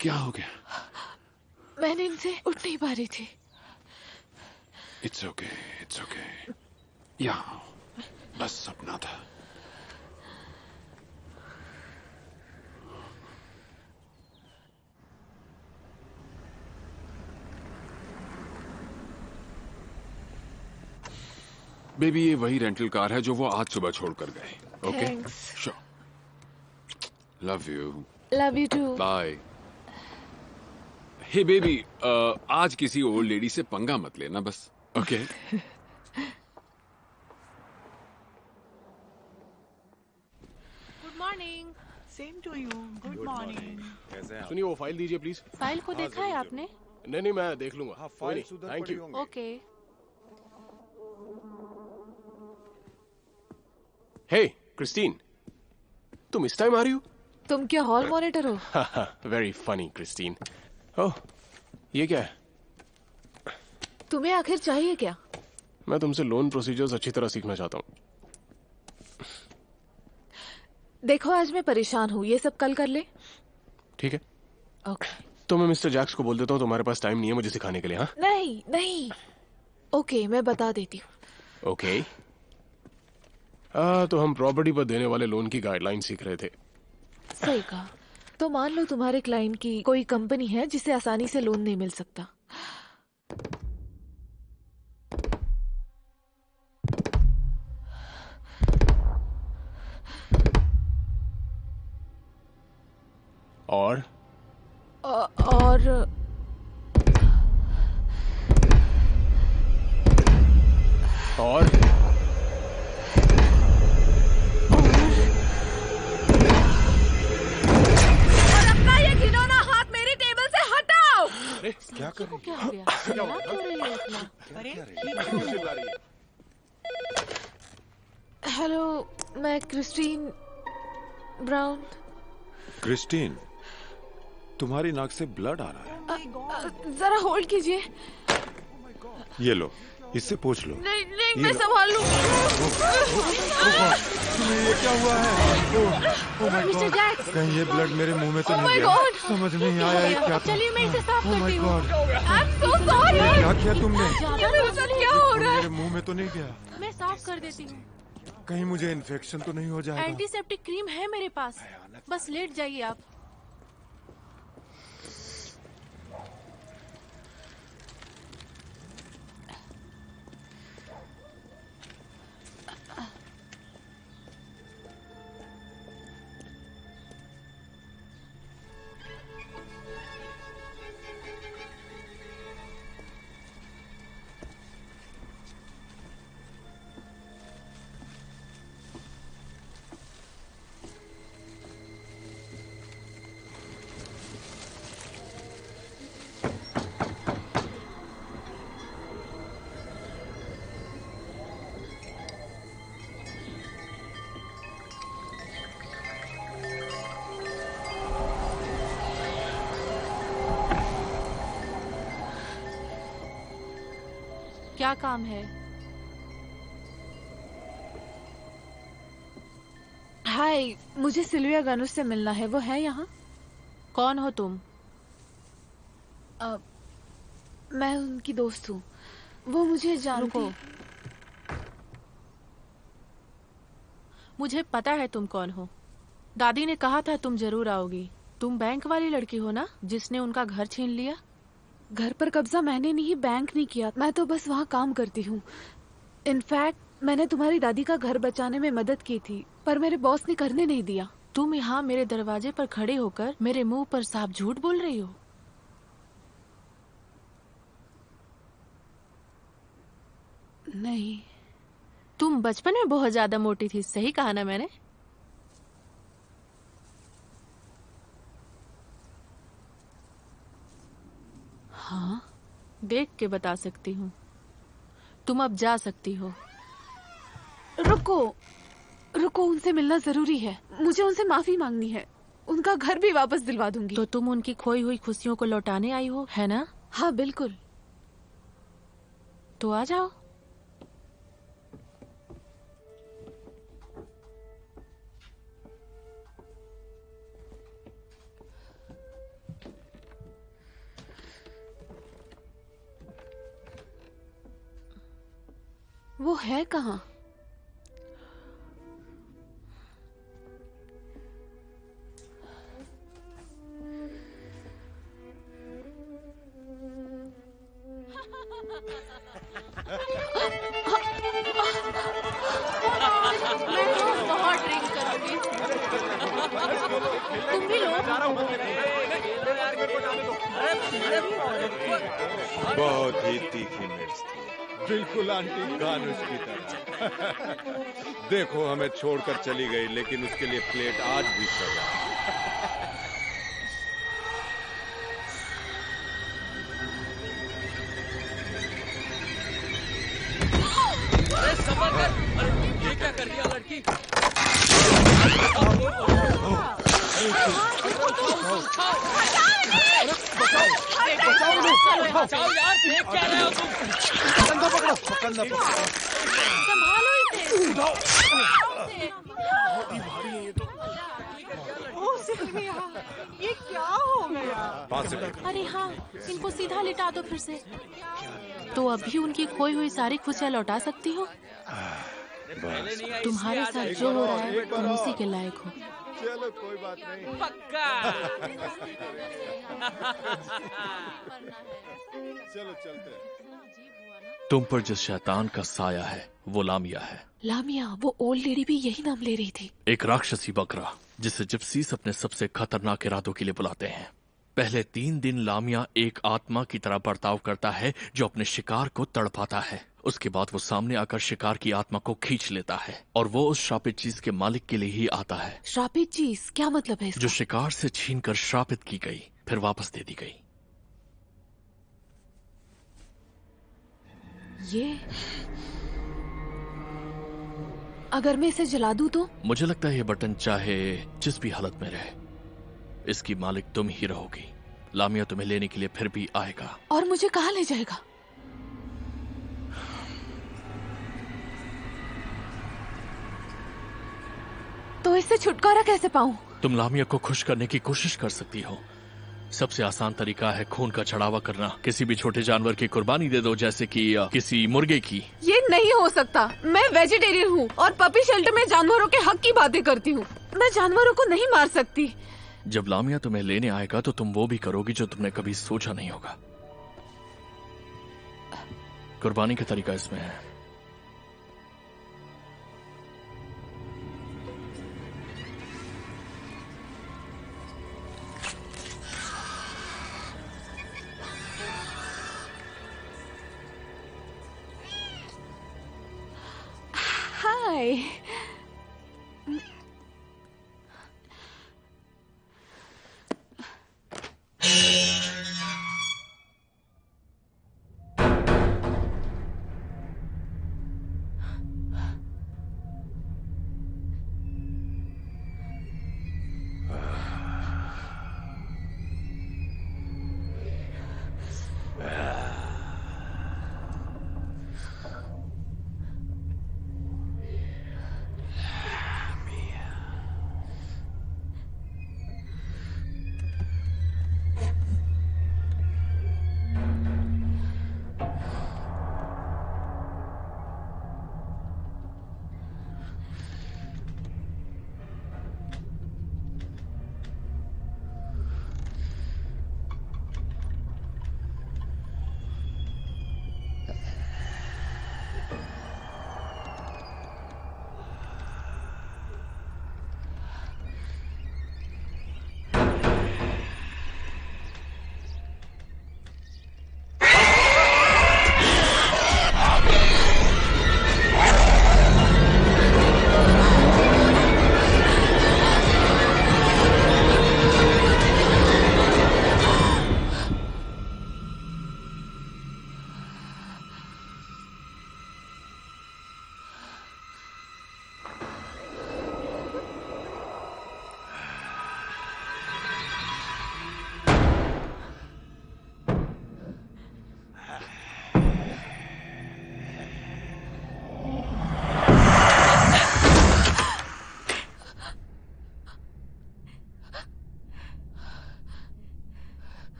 G: क्या हो गया?
E: मैंने इनसे उठ नहीं पा रही थी।
G: It's okay, it's okay. यहाँ बस सपना था। बेबी, ये वही रेंटल कार है जो वो आज सुबह छोड़कर गए। Okay, sure. Love you.
E: Love you too.
G: Bye. Hey baby, आज किसी ओल्ड लेडी से पंगा मत लेना बस। Okay?
B: Good morning.
C: Same to you. Good morning.
A: सुनिए, वो फाइल दीजिए प्लीज।
B: फाइल को देखा है आपने?
A: नहीं नहीं, मैं देख लूंगा। Thank you.
B: Okay.
A: Hey Christine, तुम इस टाइम आ रही हो?
E: तुम क्या हॉल मॉनिटर हो?
A: Very funny Christine. ओह, ये क्या है?
E: तुम्हें आखिर चाहिए क्या?
A: मैं तुमसे लोन प्रोसीजर्स अच्छी तरह सीखना चाहता हूँ।
E: देखो आज मैं परेशान हूँ, ये सब कल कर ले।
A: ठीक है।
E: ओके।
A: तो मैं मिस्टर जैक्स को बोल देता हूँ तुम्हारे पास टाइम नहीं है मुझे सिखाने के लिए। हाँ
E: नहीं नहीं, ओके मैं बता देती हूँ।
A: ओके। तो हम प्रॉपर्टी पर देने वाले लोन की गाइडलाइन सीख रहे थे।
E: सही कहा। तो मान लो तुम्हारे क्लाइंट की कोई कंपनी है जिसे आसानी से लोन नहीं मिल सकता।
A: और
E: अपना ये घिनौना हाथ मेरी टेबल से हटाओ।
F: क्या कर रही
E: क्या हो गया? क्या हो रही है इतना? हेलो, मैं क्रिस्टीन ब्राउन।
F: क्रिस्टीन, तुम्हारी नाक से ब्लड आ रहा है।
E: जरा होल्ड कीजिए।
F: ये लो, इससे पूछ लो।
E: नहीं नहीं, मैं संभाल लूंगी।
F: तुम्हें ये क्या हुआ है?
E: मिस्टर जैक्स,
F: कहीं ये ब्लड मेरे मुंह में तो
E: Oh
F: नहीं
E: my
F: गया?
E: God!
F: समझ नहीं आया ये क्या था।
E: चलिए मैं इसे साफ
F: Oh my
E: करती हूँ।
F: God!
E: I'm so sorry।
F: क्या किया तुमने?
E: ये मेरे साथ क्या हो रहा है?
F: मेरे मुंह में तो नहीं गया?
B: मैं साफ कर देती हूँ।
F: कहीं मुझे इन्फेक्शन तो नहीं हो जाएगा?
B: एंटीसेप्टिक क्रीम है मेरे पास, बस लेट जाइए आप। क्या काम है?
E: हाय, मुझे सिल्विया गनुस से मिलना है। वो है यहाँ?
B: कौन हो तुम?
E: मैं उनकी दोस्त हूँ। वो मुझे जानती।
B: मुझे पता है तुम कौन हो। दादी ने कहा था तुम जरूर आओगी। तुम बैंक वाली लड़की हो ना, जिसने उनका घर छीन लिया?
E: घर पर कब्जा मैंने नहीं, बैंक नहीं किया। मैं तो बस वहाँ काम करती हूँ। इनफैक्ट मैंने तुम्हारी दादी का घर बचाने में मदद की थी, पर मेरे बॉस ने करने नहीं दिया।
B: तुम यहाँ मेरे दरवाजे पर खड़े होकर मेरे मुंह पर साफ झूठ बोल रही हो।
E: नहीं।
B: तुम बचपन में बहुत ज्यादा मोटी थी, सही कहा ना मैंने?
E: हाँ,
B: देख के बता सकती हूँ। तुम अब जा सकती हो।
E: रुको रुको, उनसे मिलना जरूरी है। मुझे उनसे माफी मांगनी है। उनका घर भी वापस दिलवा दूंगी।
B: तो तुम उनकी खोई हुई खुशियों को लौटाने आई हो, है ना?
E: हाँ बिल्कुल।
B: तो आ जाओ।
E: वो है कहाँ?
B: मैं तो बहुत ड्रिंक करूंगी। तुम भी लो।
F: बहुत ही तीखी मिर्च थी, बिल्कुल आंटी गानुश की तरह। देखो हमें छोड़कर चली गई, लेकिन उसके लिए प्लेट आज भी सजा है।
C: ये क्या कर दिया लड़की? बचाओ यार, देख क्या रहे हो तुम? कंधा पकड़ो, कंधा पकड़ो।
B: संभालो इसे।
H: ये क्या हो गया?
B: अरे हाँ, इनको सीधा लिटा दो फिर से। तो अभी उनकी खोई हुई सारी खुशियाँ लौटा सकती हो। तुम्हारे साथ जो हो रहा है तुम उसी के लायक हो।
F: चलो कोई बात नहीं।
C: पक्का।
F: चलो चलते हैं।
I: तुम पर जिस शैतान का साया है वो लामिया है।
E: लामिया, वो ओल्ड लेडी भी यही नाम ले रही थी।
I: एक राक्षसी बकरा जिसे जिप्सीस अपने सबसे खतरनाक इरादों के लिए बुलाते हैं। पहले 3 दिन लामिया एक आत्मा की तरह बर्ताव करता है जो अपने शिकार को तड़पाता है। उसके बाद वो सामने आकर शिकार की आत्मा को खींच लेता है और वो उस श्रापित चीज के मालिक के लिए ही आता है।
E: श्रापित चीज क्या मतलब है इसका?
I: जो शिकार से छीनकर श्रापित की गई फिर वापस दे दी गई।
E: ये अगर मैं इसे जला दूं तो?
I: मुझे लगता है ये बटन चाहे जिस भी हालत में रहे इसकी मालिक तुम ही रहोगी। लामिया तुम्हें लेने के लिए फिर भी आएगा।
E: और मुझे कहाँ ले जाएगा? तो इससे छुटकारा कैसे पाऊं?
I: तुम लामिया को खुश करने की कोशिश कर सकती हो। सबसे आसान तरीका है खून का चढ़ावा करना। किसी भी छोटे जानवर की कुर्बानी दे दो, जैसे कि किसी मुर्गे की।
E: ये नहीं हो सकता। मैं वेजिटेरियन हूँ और पपी शेल्टर में जानवरों के हक की बातें करती हूँ। मैं जानवरों को नहीं मार सकती।
I: जब लामिया तुम्हें लेने आएगा तो तुम वो भी करोगी जो तुमने कभी सोचा नहीं होगा। कुर्बानी का तरीका इसमें है।
E: हाय।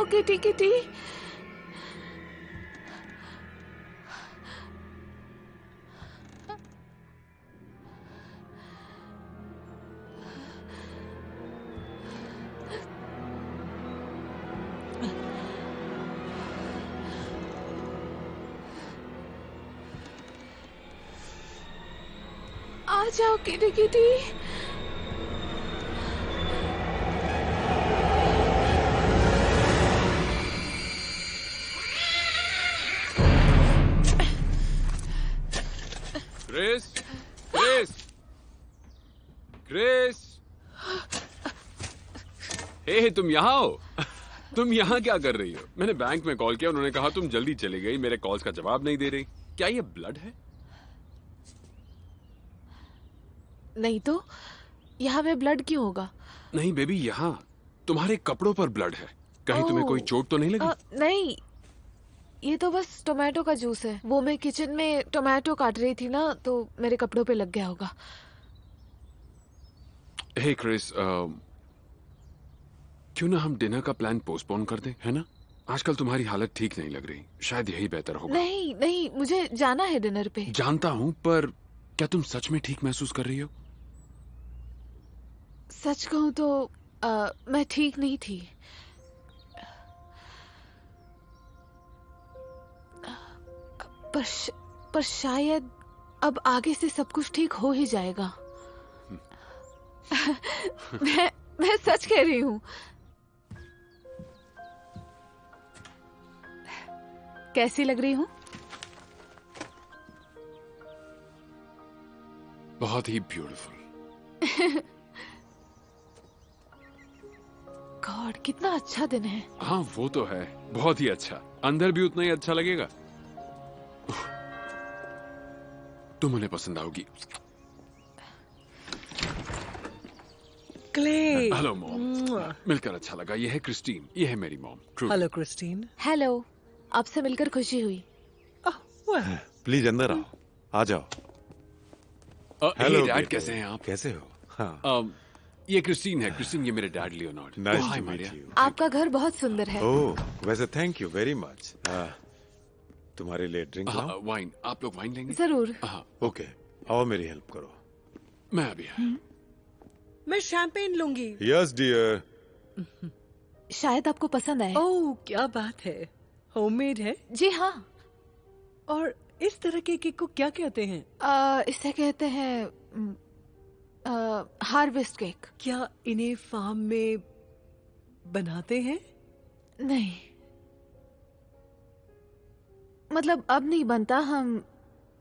E: जाओ किटी किटी। आ जाओ kitty kitty.
G: Chris, Chris, Chris, hey तुम यहाँ हो? तुम यहाँ क्या कर रही हो? मैंने बैंक में कॉल किया, उन्होंने कहा तुम जल्दी चली गई, मेरे कॉल्स का जवाब नहीं दे रही। क्या ये ब्लड है?
B: नहीं तो यहाँ पे ब्लड क्यों होगा?
G: नहीं बेबी, यहाँ तुम्हारे कपड़ों पर ब्लड है। कहीं तुम्हें कोई चोट तो नहीं लगी?
E: नहीं, ये तो बस टोमेटो का जूस है। वो मैं किचन में टोमेटो काट रही थी ना, तो मेरे कपड़ों पे लग गया होगा।
G: हे क्रिस, क्यों ना हम डिनर का प्लान पोस्टपोन कर दें, है ना? आजकल तुम्हारी हालत ठीक नहीं लग रही, शायद यही बेहतर होगा।
E: नहीं नहीं, मुझे जाना है डिनर पे।
G: जानता हूँ, पर क्या तुम सच में ठीक महसूस कर रही हो?
E: सच कहूँ तो मैं ठीक नहीं थी। पर शायद अब आगे से सब कुछ ठीक हो ही जाएगा। मैं सच कह रही हूँ। कैसी लग रही हूँ?
G: बहुत ही ब्यूटीफुल।
E: गॉड, कितना अच्छा दिन है।
G: हाँ वो तो है, बहुत ही अच्छा। अंदर भी उतना ही अच्छा लगेगा। तुम उन्हें पसंद आओगी।
H: क्ले।
G: हेलो मॉम, मिलकर अच्छा लगा। ये है क्रिस्टीन, ये है मेरी मॉम।
H: Hello Christine.
E: हेलो, आपसे मिलकर खुशी हुई।
F: प्लीज अंदर आओ, आ जाओ।
G: हेलो डैड, कैसे हैं आप?
F: कैसे हो? हाँ।
G: ये क्रिस्टीन है। क्रिस्टीन, ये मेरे dad Leonard.
F: Nice to meet you.
E: आपका घर बहुत सुंदर है।
F: ओह, वैसे थैंक यू वेरी मच। तुम्हारे लिए ड्रिंक लाऊं?
G: वाइन, आप लोग वाइन लेंगे?
E: जरूर।
F: ओके, आओ मेरी हेल्प करो।
G: मैं अभी
H: मैं शैंपेन लूंगी।
F: Yes dear.
E: शायद आपको पसंद आए।
H: ओह, क्या बात है। होममेड है?
E: जी हाँ।
H: और इस तरह के केक को क्या कहते हैं?
E: इसे कहते हैं हार्वेस्ट केक।
H: क्या इन्हें फार्म में बनाते हैं?
E: नहीं, मतलब अब नहीं बनता। हम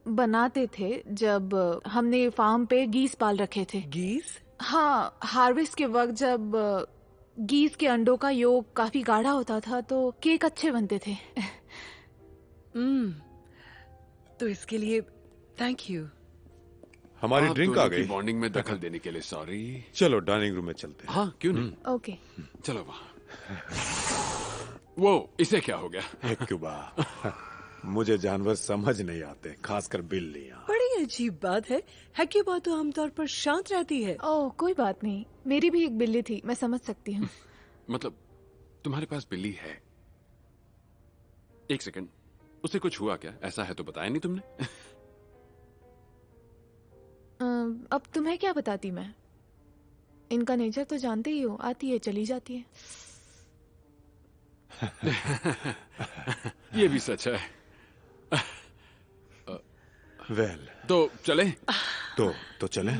E: बनाते थे जब हमने फार्म पे गीस पाल रखे थे।
H: गीस?
E: हाँ, हार्वेस्ट के वक्त जब गीस के अंडों का योग काफी गाढ़ा होता था तो केक अच्छे बनते थे।
H: तो इसके लिए थैंक यू।
F: हमारी ड्रिंक आ गई।
G: बॉन्डिंग में दखल देने के लिए सॉरी।
F: चलो डाइनिंग रूम में चलते हैं।
G: हाँ क्यों नहीं।
E: ओके
G: चलो वहाँ। वो इसे क्या हो गया?
F: क्यूबा, मुझे जानवर समझ नहीं आते, खासकर बिल्लियाँ।
H: बड़ी अजीब बात है। क्यूबा तो आमतौर पर शांत रहती है।
E: ओह कोई बात नहीं, मेरी भी एक बिल्ली थी, मैं समझ सकती हूँ।
G: मतलब तुम्हारे पास बिल्ली है? एक सेकंड, उसे कुछ हुआ क्या? ऐसा है तो बताया नहीं तुमने।
E: अब तुम्हें क्या बताती मैं? इनका नेचर तो जानते ही हो, आती है चली जाती है।
G: ये भी सच है।
F: वेल,
G: तो चले?
F: तो चले।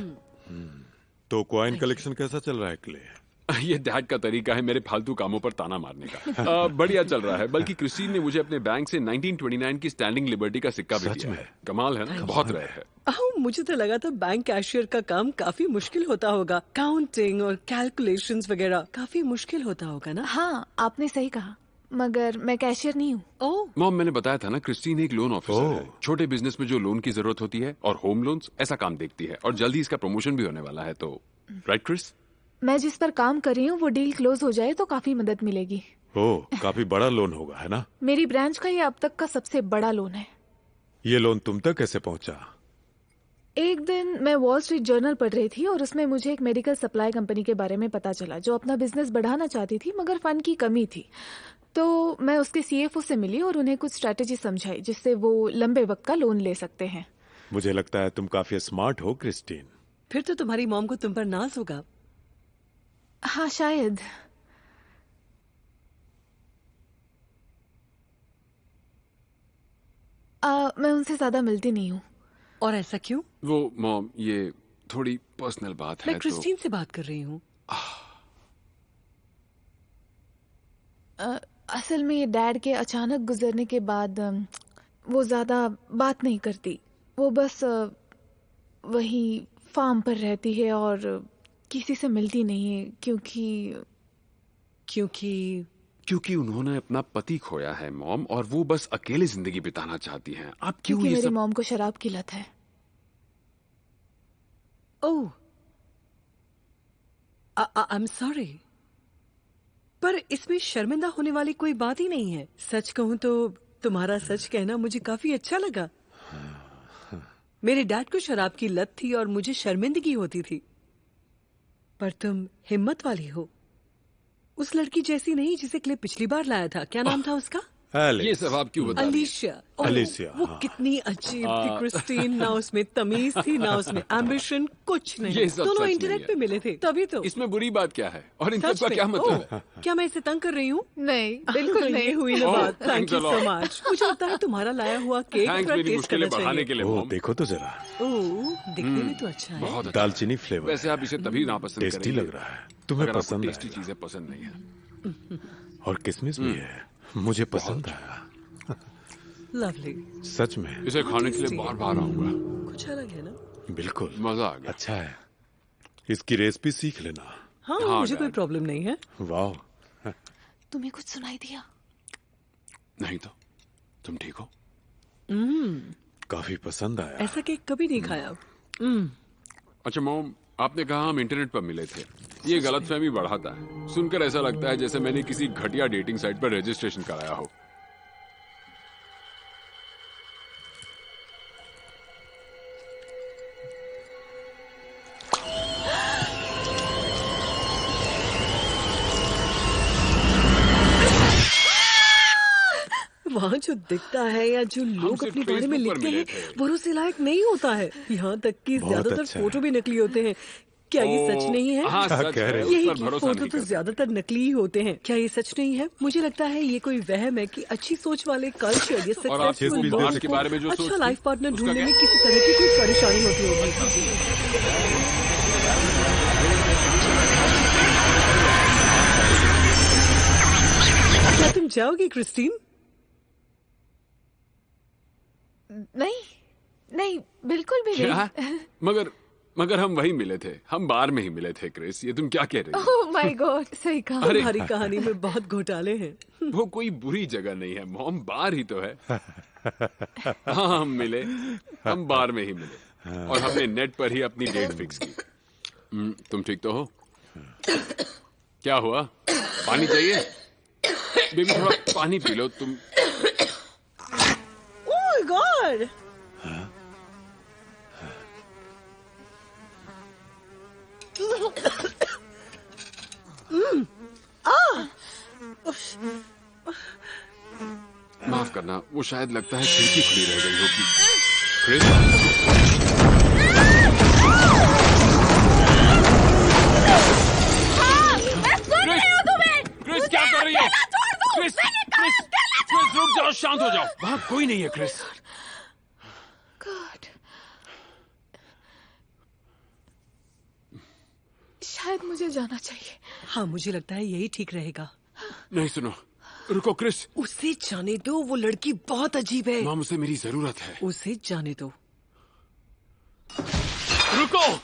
F: तो कॉइन कलेक्शन कैसा चल रहा है क्ले?
G: ये डैड का तरीका है मेरे फालतू कामों पर ताना मारने का। बढ़िया चल रहा है। बल्कि क्रिस्टीन ने मुझे अपने बैंक से 1929 की स्टैंडिंग लिबर्टी का सिक्का भी दिया है। कमाल है ना? बहुत रेयर है।
H: मुझे तो लगा था बैंक कैशियर का काम काफी मुश्किल होता होगा। काउंटिंग और कैलकुलेशंस वगैरह काफी मुश्किल होता होगा ना?
E: हाँ आपने सही कहा, मगर मैं कैशियर नहीं हूँ।
H: ओह
G: मॉम, मैंने बताया था ना, क्रिस्टीन एक लोन ऑफिसर है। छोटे बिजनेस में जो लोन की जरूरत होती है और होम लोन्स, ऐसा काम देखती है। और जल्दी इसका प्रमोशन भी होने वाला है। तो राइट क्रिस?
E: मैं जिस पर काम कर रही हूँ वो डील क्लोज हो जाए तो काफी मदद मिलेगी।
F: ओह, काफी बड़ा लोन होगा, है ना?
E: मेरी ब्रांच का ये अब तक का सबसे बड़ा लोन है।
F: ये लोन तुम तक कैसे पहुंचा?
E: एक दिन मैं वॉल स्ट्रीट जर्नल पढ़ रही थी और उसमें मुझे एक मेडिकल सप्लाई कंपनी के बारे में पता चला जो अपना बिजनेस बढ़ाना चाहती थी मगर फंड की कमी थी। तो मैं उसके सीएफओ से मिली और उन्हें कुछ स्ट्रेटेजी समझाई जिससे वो लंबे वक्त का लोन ले सकते हैं।
F: मुझे लगता है तुम काफी स्मार्ट हो क्रिस्टीन।
H: फिर तो तुम्हारी मॉम को तुम पर नाज होगा।
E: हाँ शायद। मैं उनसे ज्यादा मिलती नहीं हूँ।
H: और ऐसा क्यों?
G: वो मॉम, ये थोड़ी पर्सनल बात है।
H: मैं क्रिस्टीन से बात कर रही हूँ।
E: असल में डैड के अचानक गुजरने के बाद वो ज्यादा बात नहीं करती। वो बस वही फार्म पर रहती है और किसी से मिलती नहीं है
G: क्योंकि उन्होंने अपना पति खोया है मॉम, और वो बस अकेले जिंदगी बिताना चाहती हैं। आप क्यों ये
E: मेरी
G: सब?
E: मॉम को शराब की लत है।
H: ओह, आई एम सॉरी, पर इसमें शर्मिंदा होने वाली कोई बात ही नहीं है। सच कहूं तो तुम्हारा सच कहना मुझे काफी अच्छा लगा। मेरे डैड को शराब की लत थी और मुझे शर्मिंदगी होती थी, पर तुम हिम्मत वाली हो। उस लड़की जैसी नहीं जिसे क्लिप पिछली बार लाया था। क्या नाम था उसका?
G: ये सब आप क्यों बता रही हैं?
H: अलीशिया।
F: अलीशिया,
H: वो
F: हाँ।
H: कितनी अजीब थी क्रिस्टीन। ना उसमें तमीज थी, ना उसमें एम्बिशन, कुछ नहीं।
G: ये सब
H: दोनों
G: सच
H: इंटरनेट
G: नहीं
H: पे
G: है।
H: मिले थे तभी तो।
G: इसमें बुरी बात क्या है? और इन सब
H: सच
G: का
H: में?
G: क्या मतलब
H: ओह,
G: है?
H: क्या मैं इसे तंग कर रही हूँ?
E: नहीं, बिल्कुल नहीं।
H: ये हुई ना
G: ओह,
H: बात। Thank
G: thanks
H: you
G: a
H: so
G: lot.
H: Much. मुझे लगता है तुम्हारा लाया हुआ केक
G: थैंक्स
H: थोड़ा
G: मेरी
H: टेस्ट
G: मुश्किलें
H: करना
G: बढ़ाने
H: चाहिए।
G: के लिए
F: ओह,
G: मॉम।
F: देखो तो जरा,
H: ओह, दिखने में तो अच्छा है।
G: बहुत अच्छा।
F: दालचीनी फ्लेवर।
G: वैसे आप इसे तभी नापसंद
F: टेस्टी
G: करेंगे
F: लग रहा है। तुम्हें
G: अगर आपको
F: पसंद
G: टेस्टी
F: आएगा।
G: चीजें पसंद नहीं है।
F: और किसमिस भी है, मुझे पसंद आया।
H: लवली।
F: सच में
G: इसे खाने के लिए बार बार आऊंगा।
H: कुछ अलग है ना?
F: बिल्कुल
G: मजा आ गया।
F: अच्छा है। इसकी रेसिपी सीख लेना।
H: हाँ,
G: हाँ,
H: मुझे कोई
G: डैड।
H: प्रॉब्लम नहीं है।
F: वाह,
E: तुम्हें कुछ सुनाई दिया?
G: नहीं तो तुम ठीक हो?
F: काफी पसंद आया।
H: ऐसा केक कभी नहीं खाया।
G: अच्छा मॉम, आपने कहा हम इंटरनेट पर मिले थे। ये गलतफहमी बढ़ाता है। सुनकर ऐसा लगता है जैसे मैंने किसी घटिया डेटिंग साइट पर रजिस्ट्रेशन कराया हो।
H: वहाँ जो दिखता है या जो लोग
G: सिर्फ
H: अपने बारे में
G: Facebook पर
H: लिखते
G: मिले
H: हैं
G: थे।
H: भरोसे लायक नहीं होता है। यहाँ तक कि
F: बहुत
H: ज्यादातर
F: अच्छा है।
H: फोटो भी नकली होते हैं। क्या ये सच नहीं है?
G: हाँ,
F: क्या
G: सच
F: कह
G: है।
F: रहे हो?
G: उस
H: यही
G: पर
H: कि
G: भरोसा
H: फोटो
G: नहीं
H: तो
G: कर
H: ज्यादातर नकली ही होते हैं। क्या ये सच नहीं है? मुझे लगता है ये कोई वहम है कि अच्छी सोच वाले कल्चर या
G: और आप
F: जिस
H: सक्सेसफुल
F: business
H: लोगों
F: के
H: को
G: बारे में जो सोच
H: अच्छा
G: थी,
H: लाइफ पार्टनर
G: उसका
H: ढूंढने
G: क्या?
H: में किसी तरह की कोई परेशानी होती होगी। क्या तुम जाओगी क्रिस्टीन?
E: नहीं, नहीं, बिल्कुल भी
G: क्या?
E: नहीं।
G: मगर हम वहीं मिले थे। हम बार में ही मिले थे क्रिस। ये तुम क्या कह रही हो?
E: ओह माय गॉड, सही कहा।
G: अरे
H: तुम्हारी कहानी में बहुत घोटाले हैं।
G: वो कोई बुरी जगह नहीं है मॉम, बार ही तो है। हाँ, हम मिले। हम बार में ही मिले और हमने नेट पर ही अपनी डेट फिक्स की। तुम ठीक तो हो? क्या हुआ? पानी चाहिए? बेबी थोड़ा पानी पी लो तुम।
H: ओह गॉड!
G: माफ करना, वो शायद लगता है खिड़की खुली रह गई होगी। क्रिस, क्रिस क्या कर रही हो? क्रिस, क्रिस रुक जाओ, शांत हो जाओ। वहाँ कोई नहीं है क्रिस।
E: गॉड, शायद मुझे जाना चाहिए।
H: हाँ, मुझे लगता है यही ठीक रहेगा।
G: नहीं सुनो, रुको क्रिस।
H: उसे जाने दो, वो लड़की बहुत अजीब है।
G: माम, उसे मेरी जरूरत है।
H: उसे जाने दो।
I: रुको,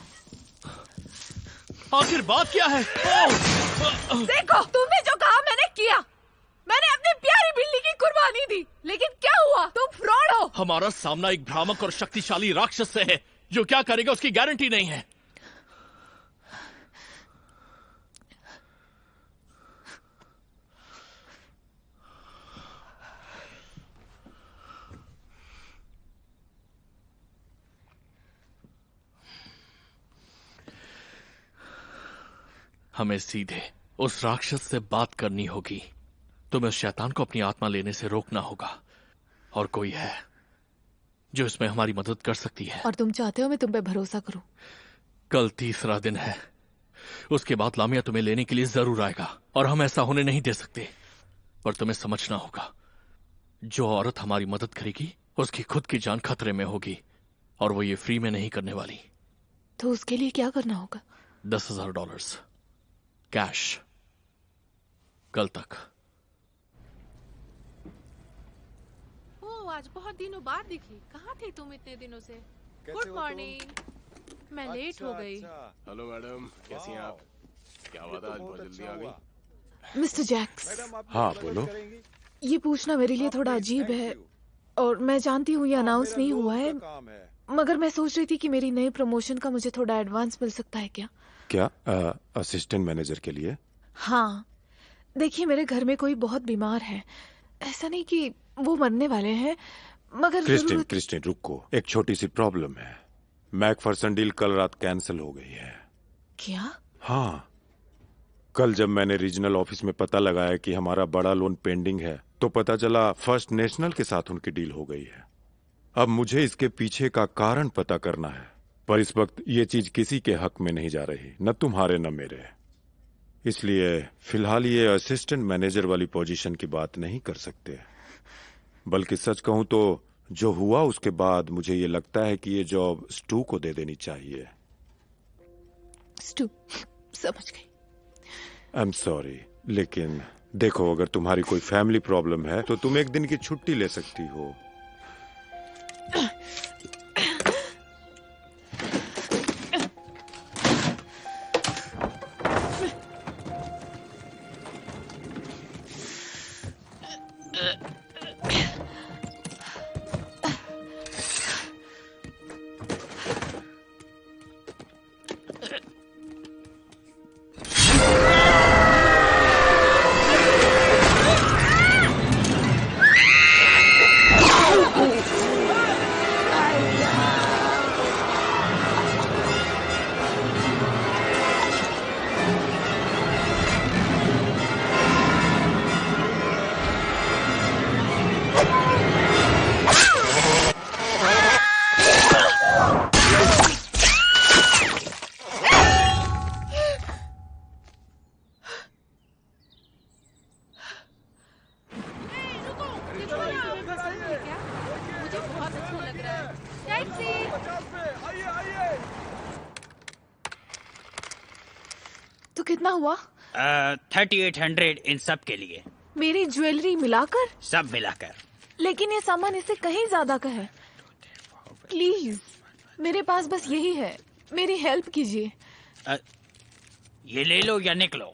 I: आखिर बात क्या है?
E: देखो, तुमने जो कहा मैंने किया। मैंने अपनी प्यारी बिल्ली की कुर्बानी दी, लेकिन क्या हुआ? तुम फ्रॉड हो।
I: हमारा सामना एक भ्रामक और शक्तिशाली राक्षस से है जो क्या करेगा उसकी गारंटी नहीं है। हमें सीधे उस राक्षस से बात करनी होगी तुम्हें उस शैतान को अपनी आत्मा लेने से रोकना होगा, और कोई है जो इसमें हमारी मदद कर सकती है।
E: और तुम चाहते हो मैं तुम पे भरोसा करूं?
I: कल तीसरा दिन है, उसके बाद लामिया तुम्हें लेने के लिए जरूर आएगा, और हम ऐसा होने नहीं दे सकते। पर तुम्हें समझना होगा, जो औरत हमारी मदद करेगी उसकी खुद की जान खतरे में होगी, और वो ये फ्री में नहीं करने वाली।
E: तो उसके लिए क्या करना होगा?
I: $10,000 कैश, कल तक।
B: ओ, आज बहुत दिनों बाद दिखी। कहाँ थे तुम इतने दिनों से? Good morning. मैं लेट हो गई।
A: हेलो मैडम, कैसी हैं आप? क्या बात है, आज बहुत जल्दी आ गई?
E: मिस्टर जैक्स,
F: हाँ बोलो।
E: ये पूछना मेरे लिए थोड़ा अजीब है, और मैं जानती हूँ ये अनाउंस नहीं हुआ है, मगर मैं सोच रही थी कि मेरी नई प्रमोशन का मुझे थोड़ा एडवांस मिल सकता है क्या?
F: क्या असिस्टेंट मैनेजर के लिए?
E: हाँ, देखिए मेरे घर में कोई बहुत बीमार है। ऐसा नहीं कि वो मरने वाले हैं, मगर
F: क्रिस्टिन रुको, एक छोटी सी प्रॉब्लम है। मैकफर्सन डील कल रात कैंसिल हो गई है।
E: क्या?
F: हाँ, कल जब मैंने रीजनल ऑफिस में पता लगाया कि हमारा बड़ा लोन पेंडिंग है, तो पता चला फर्स्ट नेशनल के साथ उनकी डील हो गई है। अब मुझे इसके पीछे का कारण पता करना है, पर इस वक्त ये चीज किसी के हक में नहीं जा रही, न तुम्हारे न मेरे। इसलिए फिलहाल ये असिस्टेंट मैनेजर वाली पोजीशन की बात नहीं कर सकते। बल्कि सच कहूं तो जो हुआ उसके बाद मुझे ये लगता है कि ये जॉब स्टू को दे देनी चाहिए।
E: स्टू, समझ गई।
F: आई एम सॉरी, लेकिन देखो, अगर तुम्हारी कोई फैमिली प्रॉब्लम है तो तुम एक दिन की छुट्टी ले सकती हो।
E: तो कितना हुआ?
J: 3800 इन सब के लिए।
E: मेरी ज्वेलरी मिलाकर?
J: सब मिलाकर।
E: लेकिन ये सामान इससे कहीं ज्यादा का है। प्लीज, मेरे पास बस यही है, मेरी हेल्प कीजिए।
J: ये ले लो या निकलो।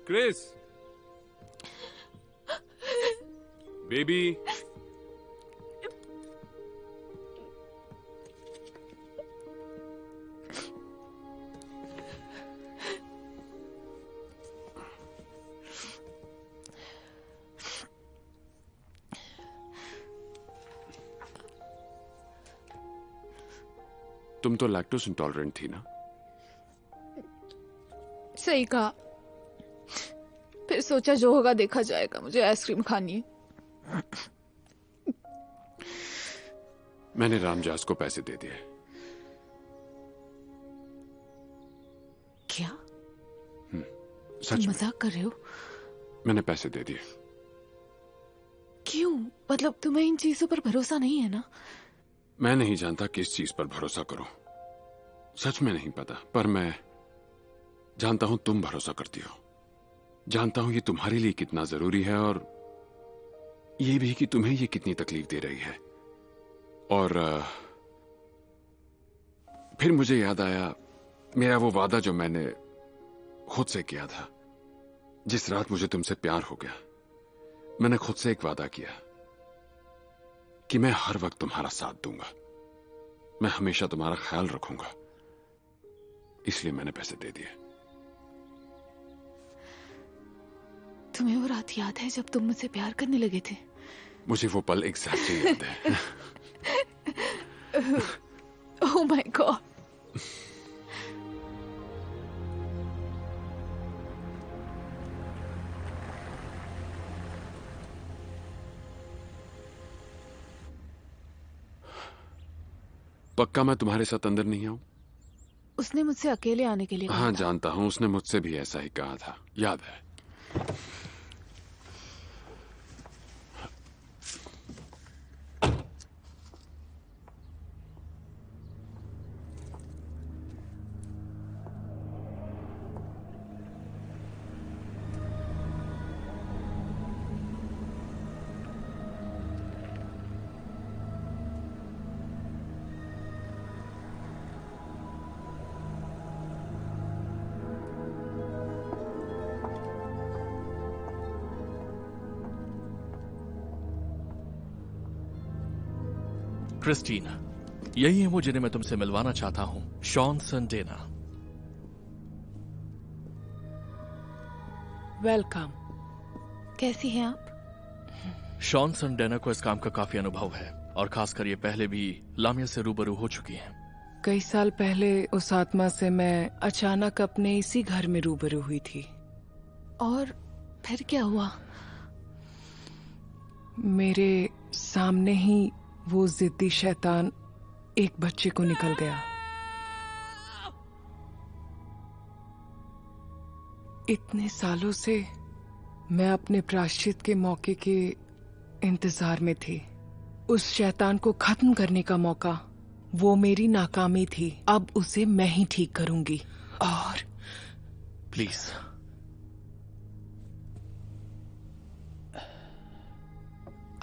G: क्रिस बेबी, तुम तो लैक्टोज इंटॉलरेंट थी ना?
E: सही कहा। फिर सोचा जो होगा देखा जाएगा, मुझे आइसक्रीम खानी है।
G: मैंने रामजास को पैसे दे दिए।
E: क्या?
G: सच में?
E: मजाक कर रहे हो?
G: मैंने पैसे दे दिए।
E: क्यों? मतलब तुम्हें इन चीजों पर भरोसा नहीं है ना?
G: मैं नहीं जानता किस चीज पर भरोसा करूं। सच में नहीं पता, पर मैं जानता हूं तुम भरोसा करती हो। जानता हूं ये तुम्हारे लिए कितना जरूरी है, और ये भी कि तुम्हें ये कितनी तकलीफ दे रही है। और फिर मुझे याद आया मेरा वो वादा जो मैंने खुद से किया था। जिस रात मुझे तुमसे प्यार हो गया, मैंने खुद से एक वादा किया कि मैं हर वक्त तुम्हारा साथ दूंगा, मैं हमेशा तुम्हारा ख्याल रखूंगा। इसलिए मैंने पैसे दे दिए।
E: तुम्हें वो रात याद है जब तुम मुझसे प्यार करने लगे थे?
G: मुझे वो पल एग्जैक्टली याद है।
E: Oh my God.
G: पक्का मैं तुम्हारे साथ अंदर नहीं आऊं?
E: उसने मुझसे अकेले आने के लिए कहा
G: हाँ
E: था।
G: जानता हूं, उसने मुझसे भी ऐसा ही कहा था, याद है।
I: क्रिस्टीन, यही है वो जिन्हें मैं तुमसे मिलवाना चाहता हूं, शॉन संडेना।
C: वेलकम।
E: कैसी हैं आप?
I: शॉन संडेना को इस काम का काफी अनुभव है और खासकर ये पहले भी लामिया से रूबरू हो चुकी हैं।
C: कई साल पहले उस आत्मा से मैं अचानक अपने इसी घर में रूबरू हुई थी।
E: और फिर क्या हुआ?
C: मेरे सामने ही वो जिद्दी शैतान एक बच्चे को निकल गया। इतने सालों से मैं अपने प्रायश्चित के मौके के इंतजार में थी। उस शैतान को खत्म करने का मौका, वो मेरी नाकामी थी। अब उसे मैं ही ठीक करूंगी। और
I: प्लीज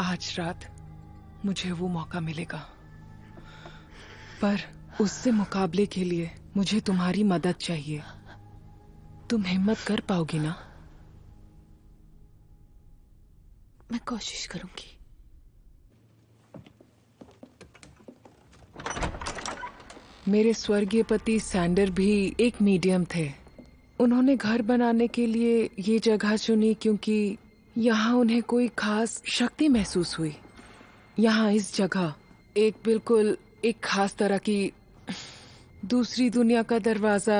C: आज रात मुझे वो मौका मिलेगा, पर उससे मुकाबले के लिए मुझे तुम्हारी मदद चाहिए। तुम हिम्मत कर पाओगी ना?
E: मैं कोशिश करूंगी।
C: मेरे स्वर्गीय पति सैंडर भी एक मीडियम थे। उन्होंने घर बनाने के लिए ये जगह चुनी क्योंकि यहाँ उन्हें कोई खास शक्ति महसूस हुई। यहाँ इस जगह एक खास तरह की दूसरी दुनिया का दरवाजा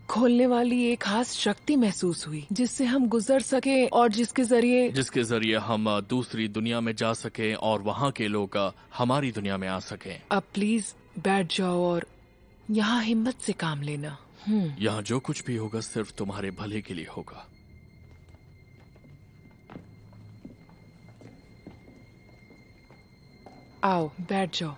C: खोलने वाली एक खास शक्ति महसूस हुई, जिससे हम गुजर सके और जिसके जरिए
I: हम दूसरी दुनिया में जा सके और वहाँ के लोग हमारी दुनिया में आ सके।
C: अब प्लीज बैठ जाओ और यहाँ हिम्मत से काम लेना।
I: यहाँ जो कुछ भी होगा सिर्फ तुम्हारे भले के लिए होगा।
C: आओ बैठ जाओ।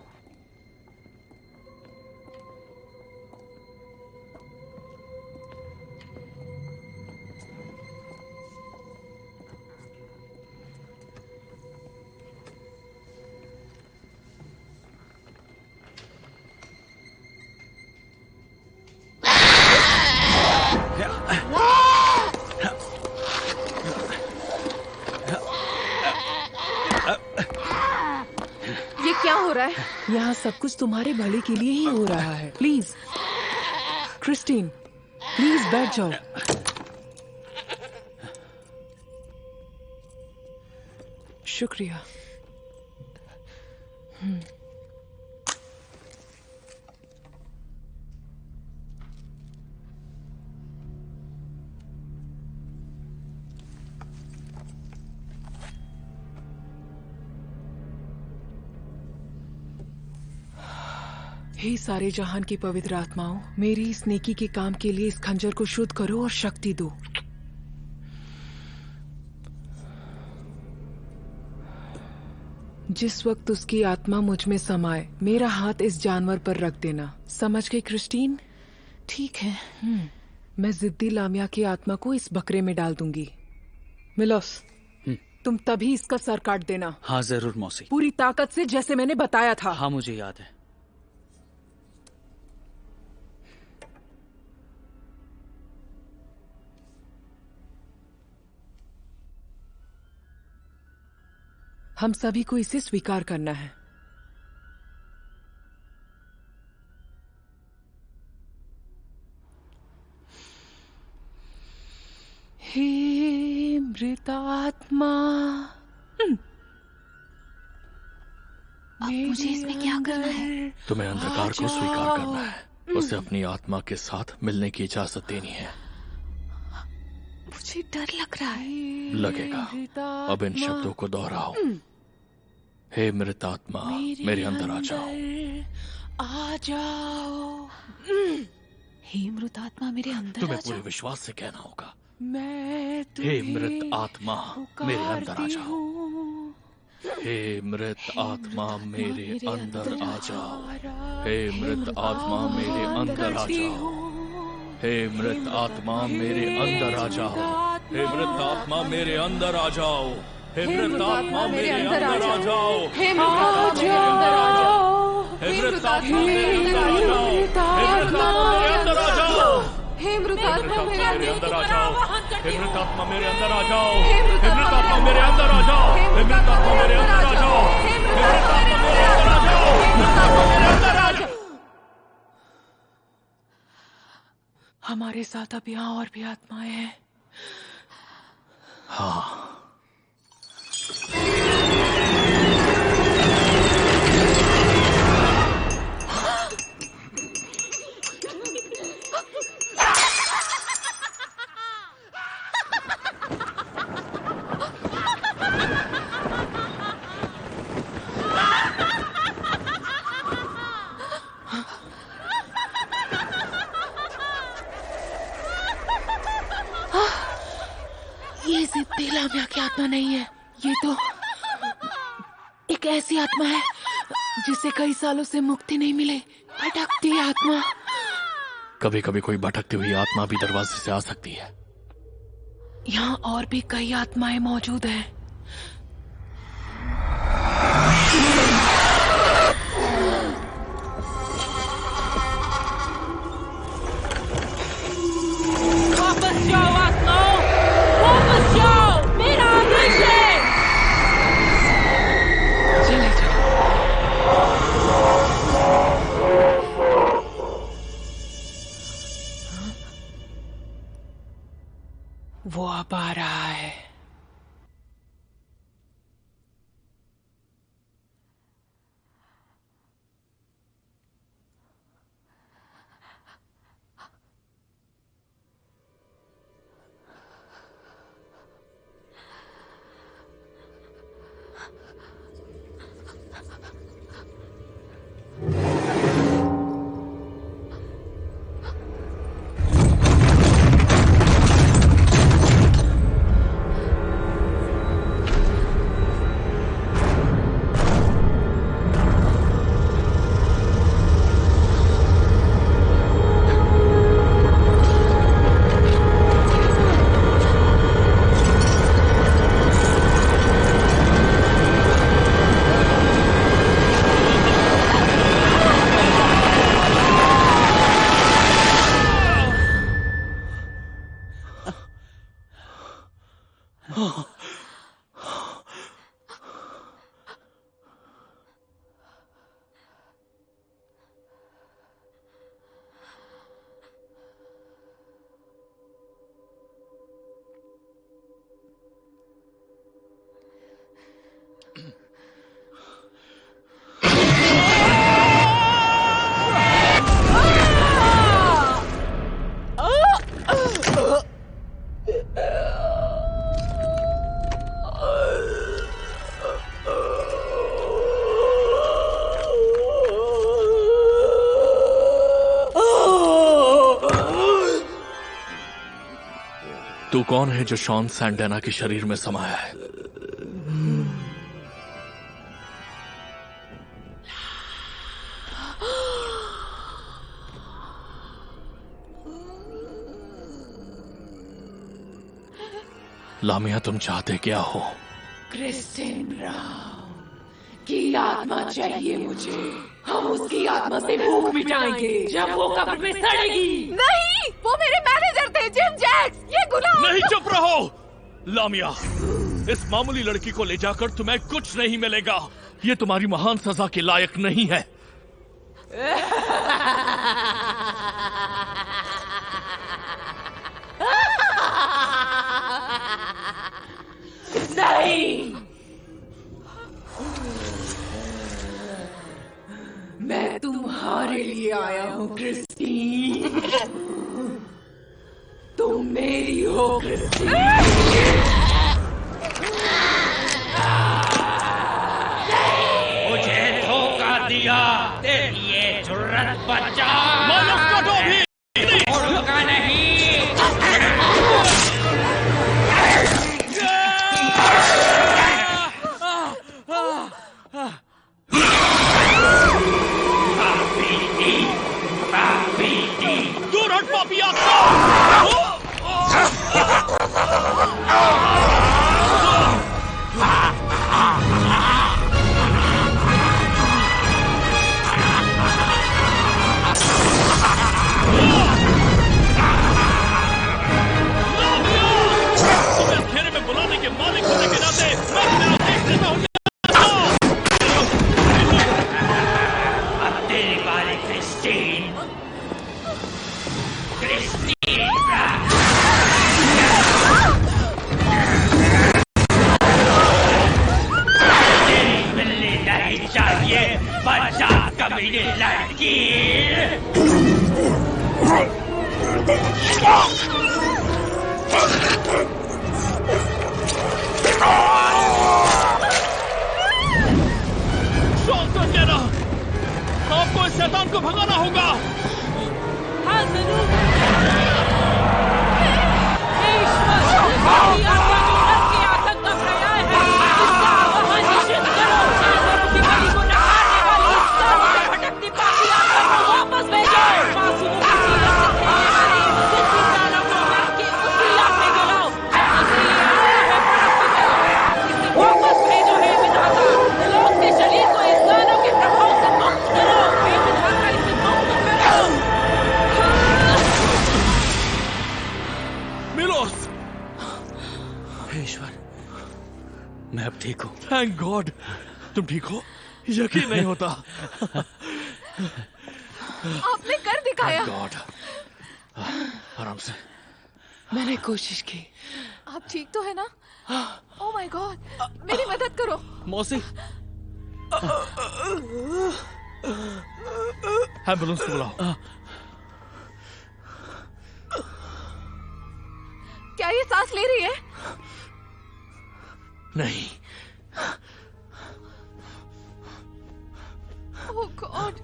C: यहाँ सब कुछ तुम्हारे भले के लिए ही हो रहा है। प्लीज क्रिस्टीन, प्लीज बैठ जाओ। शुक्रिया। हे सारे जहान की पवित्र आत्माओं, मेरी इस नेकी के काम के लिए इस खंजर को शुद्ध करो और शक्ति दो। जिस वक्त उसकी आत्मा मुझ में समाए, मेरा हाथ इस जानवर पर रख देना। समझ गई क्रिस्टीन?
E: ठीक है।
C: मैं जिद्दी लामिया की आत्मा को इस बकरे में डाल दूंगी। मिलोस, तुम तभी इसका सर काट देना।
J: हाँ जरूर मौसी।
C: पूरी ताकत से, जैसे मैंने बताया था।
J: हाँ मुझे याद है।
C: हम सभी को इसे स्वीकार करना है। हे मृतात्मा,
E: अब मुझे इसमें क्या करना है?
I: तुम्हें अंधकार को स्वीकार करना है, उसे अपनी आत्मा के साथ मिलने की इजाजत देनी है।
E: मुझे डर लग रहा है।
I: लगेगा। अब इन शब्दों को दोहराओ। हे मृत आत्मा, मेरे अंदर आ जाओ।
E: आ जाओ। हे मृत आत्मा मेरे अंदर
I: तुम्हें
E: आ
I: पूरे
E: जाओ।
I: विश्वास से कहना होगा।
C: मैं
I: हे मृत आत्मा मेरे अंदर आ जाओ। हे मृत आत्मा मेरे अंदर आ जाओ। हे मृत आत्मा मेरे अंदर आ जाओ। हे मृत आत्मा मेरे अंदर आ जाओ। हे मृत आत्मा मेरे अंदर आ जाओ। हे मृत आत्मा मेरे अंदर आ जाओ।
E: हे मृत आत्मा मेरे अंदर आ जाओ।
I: हे मृत आत्मा मेरे अंदर आ जाओ। हे मृत आत्मा मेरे अंदर आ जाओ।
E: हे मृत आत्मा मेरे
I: अंदर आ जाओ। हे मृत आत्मा मेरे अंदर आ जाओ। हे मृत आत्मा मेरे अंदर आ जाओ। हे मृत आत्मा मेरे अंदर आ जाओ। हे मृत आत्मा मेरे अंदर आ जाओ। मेरे अंदर आ जाओ।
C: हमारे साथ अब यहाँ और भी आत्माएं हैं।
I: हाँ।
C: ये जिद्दी लामिया की आत्मा नहीं है, ये तो एक ऐसी आत्मा है जिसे कई सालों से मुक्ति नहीं मिले। भटकती आत्मा।
I: कभी कभी कोई भटकती हुई आत्मा भी दरवाजे से आ सकती है।
C: यहाँ और भी कई आत्माएं मौजूद हैं।
B: वापस जाओ आत्माओं, वापस जाओ मेरा आदेश है।
C: चले जाओ। वो अब आ रहा है।
I: तू कौन है जो शॉन सैंडेना के शरीर में समाया है? लामिया, तुम चाहते क्या हो?
C: क्रिस्टिन राव की आत्मा चाहिए मुझे। हम उसकी आत्मा से भूख मिटाएंगे जब वो कब्र में सड़ेगी।
E: नहीं, वो मेरे मैनेजर थे, जिम जैक्स। ये गुलाम।
I: नहीं, चुप रहो लामिया। इस मामूली लड़की को ले जाकर तुम्हें कुछ नहीं मिलेगा। ये तुम्हारी महान सजा के लायक नहीं है।
C: नहीं, तुम्हारे लिए आया हूँ क्रिस्टीन। तुम मेरी हो क्रिस्टीन।
J: मुझे धोखा दिया, तेरी ये जुर्रत बचा। छोड़ूंगा नहीं।
I: दूर हट पापी आत्मा। घेरे में बुलाने के मालिक होने के नाते मैं तुम्हें देख लेता हूँ।
J: अब तेरी बारी क्रिस्टीन। तेरी बिल्ली नहीं चाहिए, बच्चा कमीनी लड़की।
I: शॉटगन लेना, आपको इस शैतान को भगाना होगा।
B: हाँ जरूर। ईश्वर, की आतंक का पर्याय है। इसका आवाहन निश्चित करो। जानवरों की बलि को नकारने वाली इस स्थान से भटकती पापी आत्मा को वापस भेजो। मासूमों की सीरत से खेलने वाली जिसकी दानव को मार के उसी आग में जलाओ। इसके लिए आया है पड़ोसी। इसे वापस भेजो हे विधाता। लोग के शरीर को इस दानव के प्रभाव से मुक्त करो। हे विधाता, इसे मुक्त करो।
I: मिलोस,
K: ईश्वर, मैं अब ठीक हूँ।
I: Thank God. तुम ठीक हो? यकीन नहीं होता।
E: आपने कर दिखाया।
I: गॉड, आराम से।
C: मैंने कोशिश की।
E: आप ठीक तो है ना? ओह माय गॉड, मेरी मदद करो।
K: मौसी,
I: एम्बुलेंस को बुलाओ।
E: क्या ये सांस ले रही है?
I: नहीं।
E: ओह गॉड।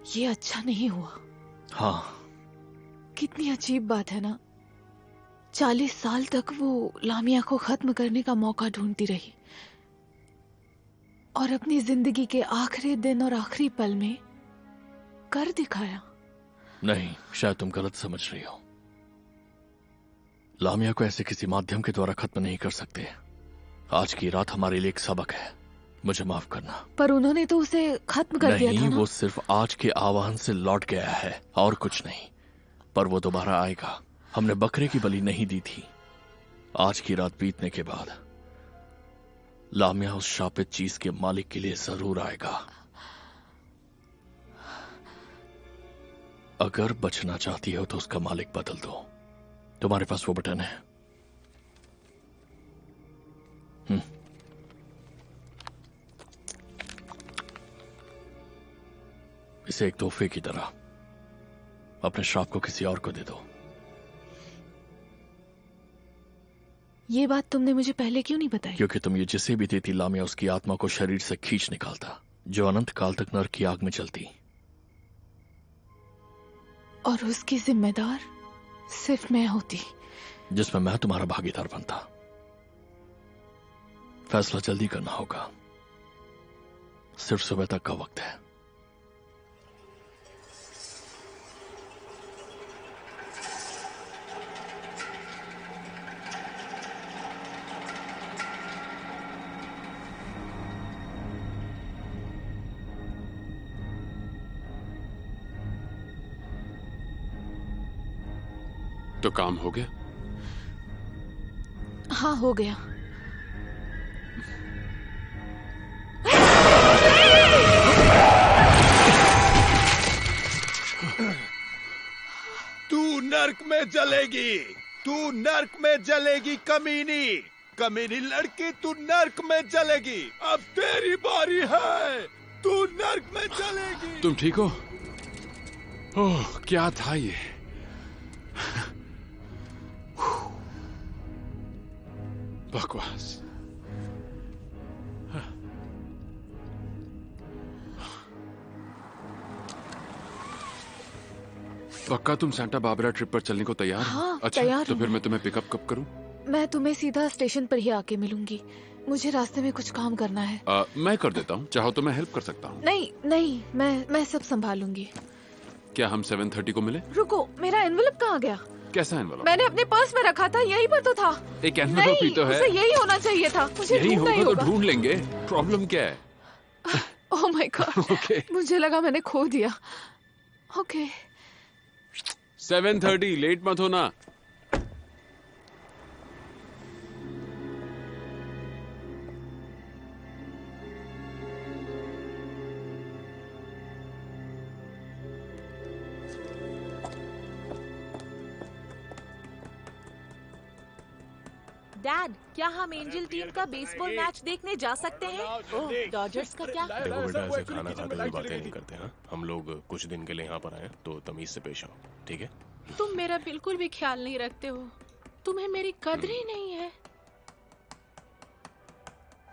E: ये अच्छा नहीं हुआ।
I: हाँ,
E: कितनी अजीब बात है ना। 40 साल तक वो लामिया को खत्म करने का मौका ढूंढती रही और अपनी जिंदगी के आखिरी दिन और आखिरी पल में कर दिखाया।
I: नहीं, शायद तुम गलत समझ रही हो। लामिया को ऐसे किसी माध्यम के द्वारा खत्म नहीं कर सकते। आज की रात हमारे लिए एक सबक है। मुझे माफ करना।
E: पर उन्होंने तो उसे खत्म कर दिया था
I: नहीं,
E: ना?
I: वो सिर्फ आज के आवाहन से लौट गया है और कुछ नहीं। पर वो दोबारा आएगा। हमने बकरे की बलि नहीं दी थी। आज की रात बीतने के बाद लामिया उस शापित चीज के मालिक के लिए जरूर आएगा। अगर बचना चाहती हो तो उसका मालिक बदल दो। तुम्हारे पास वो बटन है। इसे एक तोहफे की तरह अपने श्राप को किसी और को दे दो।
E: ये बात तुमने मुझे पहले क्यों नहीं बताई?
I: क्योंकि तुम ये जिसे भी देती लामिया उसकी आत्मा को शरीर से खींच निकालता, जो अनंत काल तक नरक की आग में चलती।
E: और उसकी जिम्मेदार सिर्फ मैं होती,
I: जिसमें मैं तुम्हारा भागीदार बनता। फैसला जल्दी करना होगा। सिर्फ सुबह तक का वक्त है।
G: तो काम हो गया?
E: हाँ, हो गया।
F: तू नर्क में जलेगी, तू नर्क में जलेगी कमीनी, कमीनी लड़की, तू नर्क में जलेगी। अब तेरी बारी है, तू नर्क में जलेगी।
G: तुम ठीक हो? ओह, क्या था ये? बकवास। पक्का तुम सांता बारबरा ट्रिप पर चलने को तैयार हो?
E: हाँ,
G: अच्छा,
E: तैयार
G: तो
E: हूँ
G: फिर
E: मैं।
G: मैं तुम्हें पिकअप कब करूं?
E: मैं तुम्हें सीधा स्टेशन पर ही आके मिलूंगी। मुझे रास्ते में कुछ काम करना है।
G: मैं कर देता हूँ, चाहो तो मैं हेल्प कर सकता हूँ।
E: नहीं नहीं, मैं सब संभालूंगी।
G: क्या हम 7:30 को मिले?
E: रुको, मेरा एनवेलप कहाँ गया?
G: कैसा एनवेलप?
E: मैंने अपने पर्स में रखा था, यहीं पर तो था।
G: एक एनवेलप ही तो है।
E: उसे यही होना चाहिए था। मुझे
G: यही
E: ढूंढना ही
G: होगा तो
E: होगा।
G: ढूंढ लेंगे। प्रॉब्लम क्या है?
E: Oh my God,
G: okay.
E: मुझे लगा मैंने खो दिया। ओके
G: 7:30, लेट मत होना।
B: डैड, क्या हम एंजल टीम का बेसबॉल मैच देखने जा सकते हैं? ओह, डॉजर्स का क्या?
A: देखो बेटा, ऐसे खाना खाते हुए बातें नहीं करते हैं। हम लोग कुछ दिन के लिए यहाँ पर आए, तो तमीज से पेश आओ, ठीक है?
L: तुम मेरा बिल्कुल भी ख्याल नहीं रखते हो। तुम्हें मेरी कदर ही नहीं है।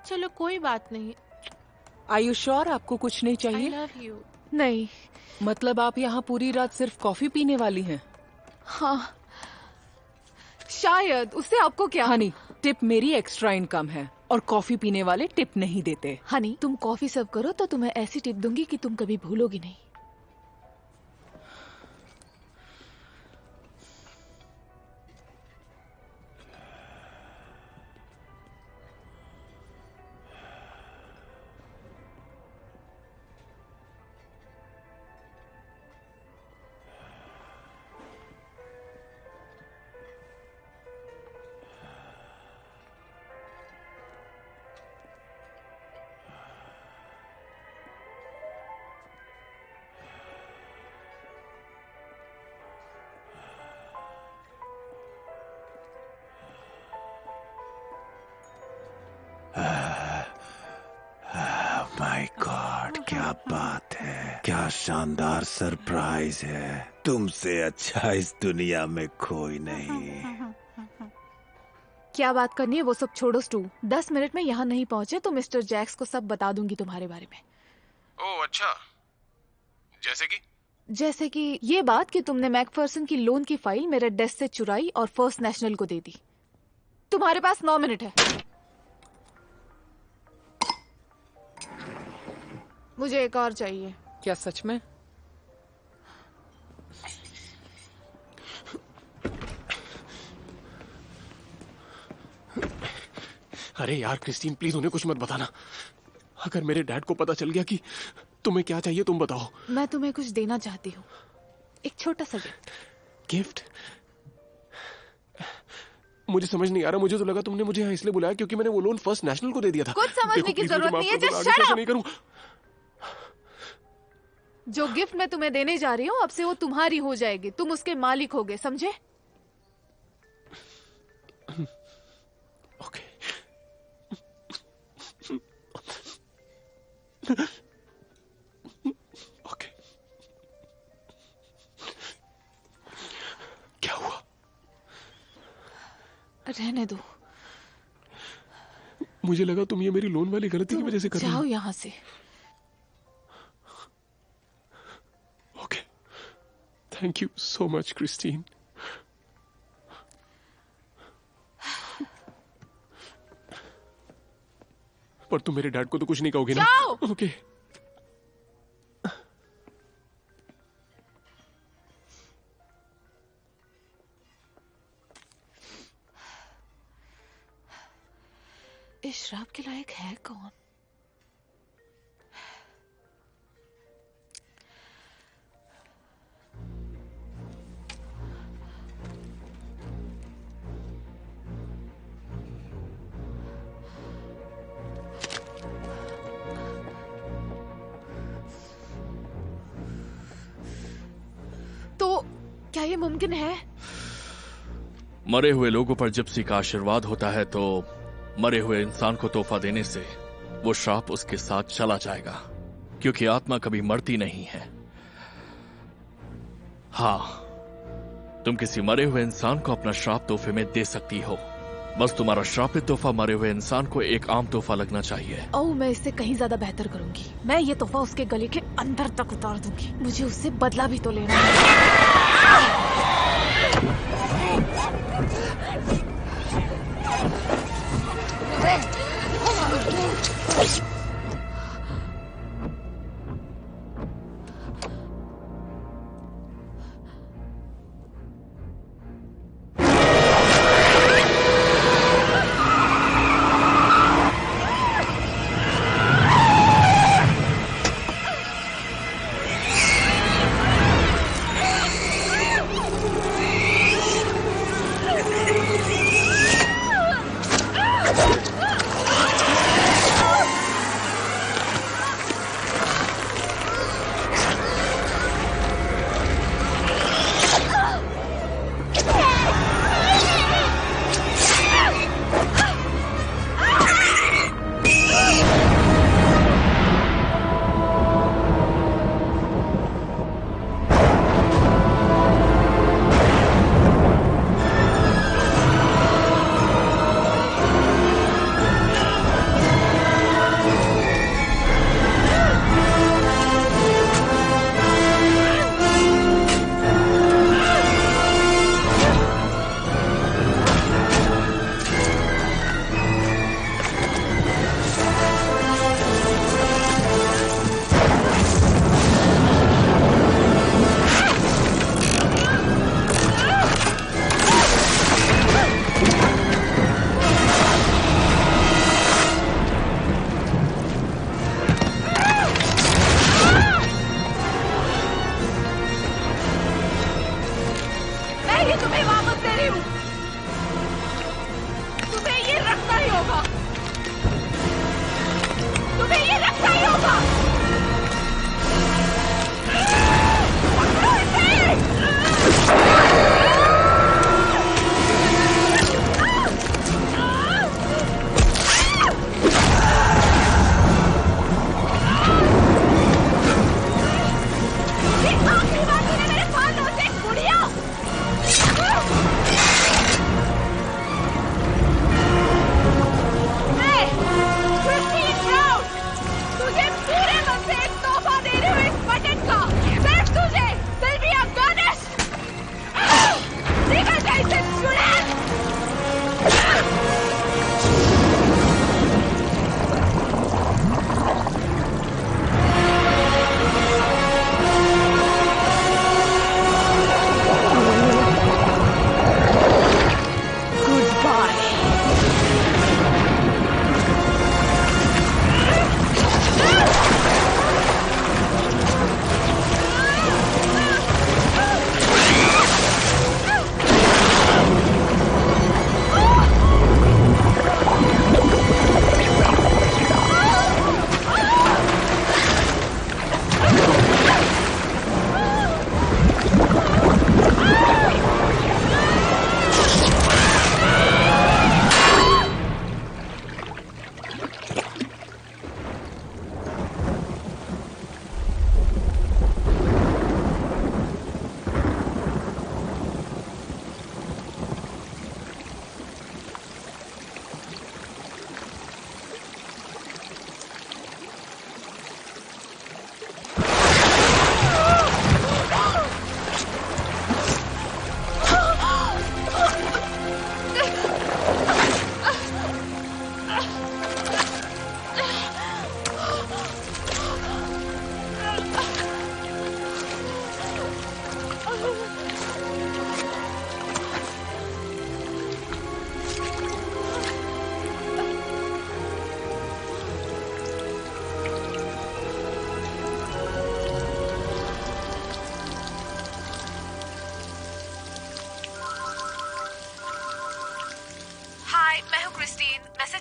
L: चलो कोई बात नहीं।
C: Are you sure आपको कुछ नहीं
L: I
C: चाहिए?
L: love you।
E: नहीं।
C: मतलब आप यहाँ पूरी रात सिर्फ कॉफी पीने वाली हैं?
E: हाँ, शायद। उससे आपको क्या?
C: हनी, टिप मेरी एक्स्ट्रा इनकम है और कॉफी पीने वाले टिप नहीं देते।
E: हनी, तुम कॉफी सर्व करो तो तुम्हें ऐसी टिप दूंगी कि तुम कभी भूलोगी नहीं।
F: माय गॉड, क्या बात है, क्या शानदार सरप्राइज है। तुमसे अच्छा इस दुनिया में कोई नहीं।
E: क्या बात करनी है वो सब छोड़ो स्टू। 10 मिनट में यहाँ नहीं पहुँचे तो मिस्टर जैक्स को सब बता दूंगी तुम्हारे बारे में।
A: ओह अच्छा,
E: जैसे कि ये बात कि तुमने मैकफर्सन की लोन की फाइल मेरे डेस्क से चुराई और फर्स्ट नेशनल को दे दी। तुम्हारे पास 9 मिनट है। मुझे एक और चाहिए।
C: क्या सच में?
A: अरे यार क्रिस्टीन, प्लीज उन्हें कुछ मत बताना। अगर मेरे डैड को पता चल गया कि तुम्हें क्या चाहिए, तुम बताओ।
E: मैं तुम्हें कुछ देना चाहती हूँ, एक छोटा सा गिफ्ट।
A: गिफ्ट? मुझे समझ नहीं आ रहा। मुझे तो लगा तुमने मुझे यहाँ इसलिए बुलाया क्योंकि मैंने वो लोन फर्स्ट नेशनल को दे दिया था।
E: कुछ समझने की जरूरत नहीं है, just shut up!
A: नहीं करूँ।
E: जो गिफ्ट मैं तुम्हें देने जा रही हूँ अब से वो तुम्हारी हो जाएगी। तुम उसके मालिक होगे, समझे?
A: ओके। ओके। क्या हुआ?
E: रहने दो।
A: मुझे लगा तुम ये मेरी लोन वाली गलती की वजह से कर रही हो।
E: जाओ यहाँ से।
A: Okay, thank you so much Christine. पर तुम मेरे डैड को तो कुछ नहीं कहोगे ना?
E: जाओ!
A: ओके।
E: इस शराब के लायक है कौन? तो क्या ये मुमकिन है?
I: मरे हुए लोगों पर जिप्सी का आशीर्वाद होता है तो मरे हुए इंसान को तोहफा देने से वो श्राप उसके साथ चला जाएगा, क्योंकि आत्मा कभी मरती नहीं है। हाँ, तुम किसी मरे हुए इंसान को अपना श्राप तोहफे में दे सकती हो। बस तुम्हारा श्रापित तोहफा मरे हुए इंसान को एक आम तोहफा लगना चाहिए।
E: ओह, मैं इससे कहीं ज्यादा बेहतर करूंगी। मैं ये तोहफा उसके गले के अंदर तक उतार दूंगी। मुझे उससे बदला भी तो लेना है।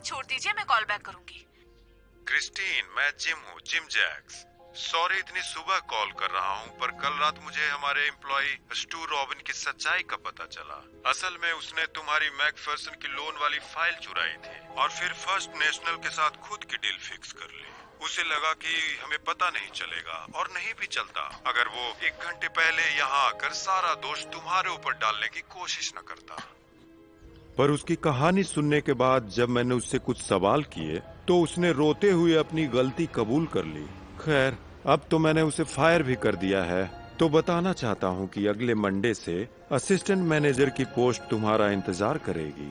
C: छोड़ दीजिए, मैं कॉल बैक करूंगी।
F: क्रिस्टीन, मैं जिम हूँ, जिम जैक्स। सॉरी इतनी सुबह कॉल कर रहा हूँ, पर कल रात मुझे हमारे एम्प्लॉय स्टू रॉबिन की सच्चाई का पता चला। असल में उसने तुम्हारी मैकफर्सन की लोन वाली फाइल चुराई थी और फिर फर्स्ट नेशनल के साथ खुद की डील फिक्स कर ली। उसे लगा कि हमें पता नहीं चलेगा, और नहीं भी चलता अगर वो 1 घंटे पहले यहाँ आकर सारा दोष तुम्हारे ऊपर डालने की कोशिश न करता। पर उसकी कहानी सुनने के बाद जब मैंने उससे कुछ सवाल किए तो उसने रोते हुए अपनी गलती कबूल कर ली। खैर, अब तो मैंने उसे फायर भी कर दिया है, तो बताना चाहता हूँ कि अगले मंडे से असिस्टेंट मैनेजर की पोस्ट तुम्हारा इंतजार करेगी।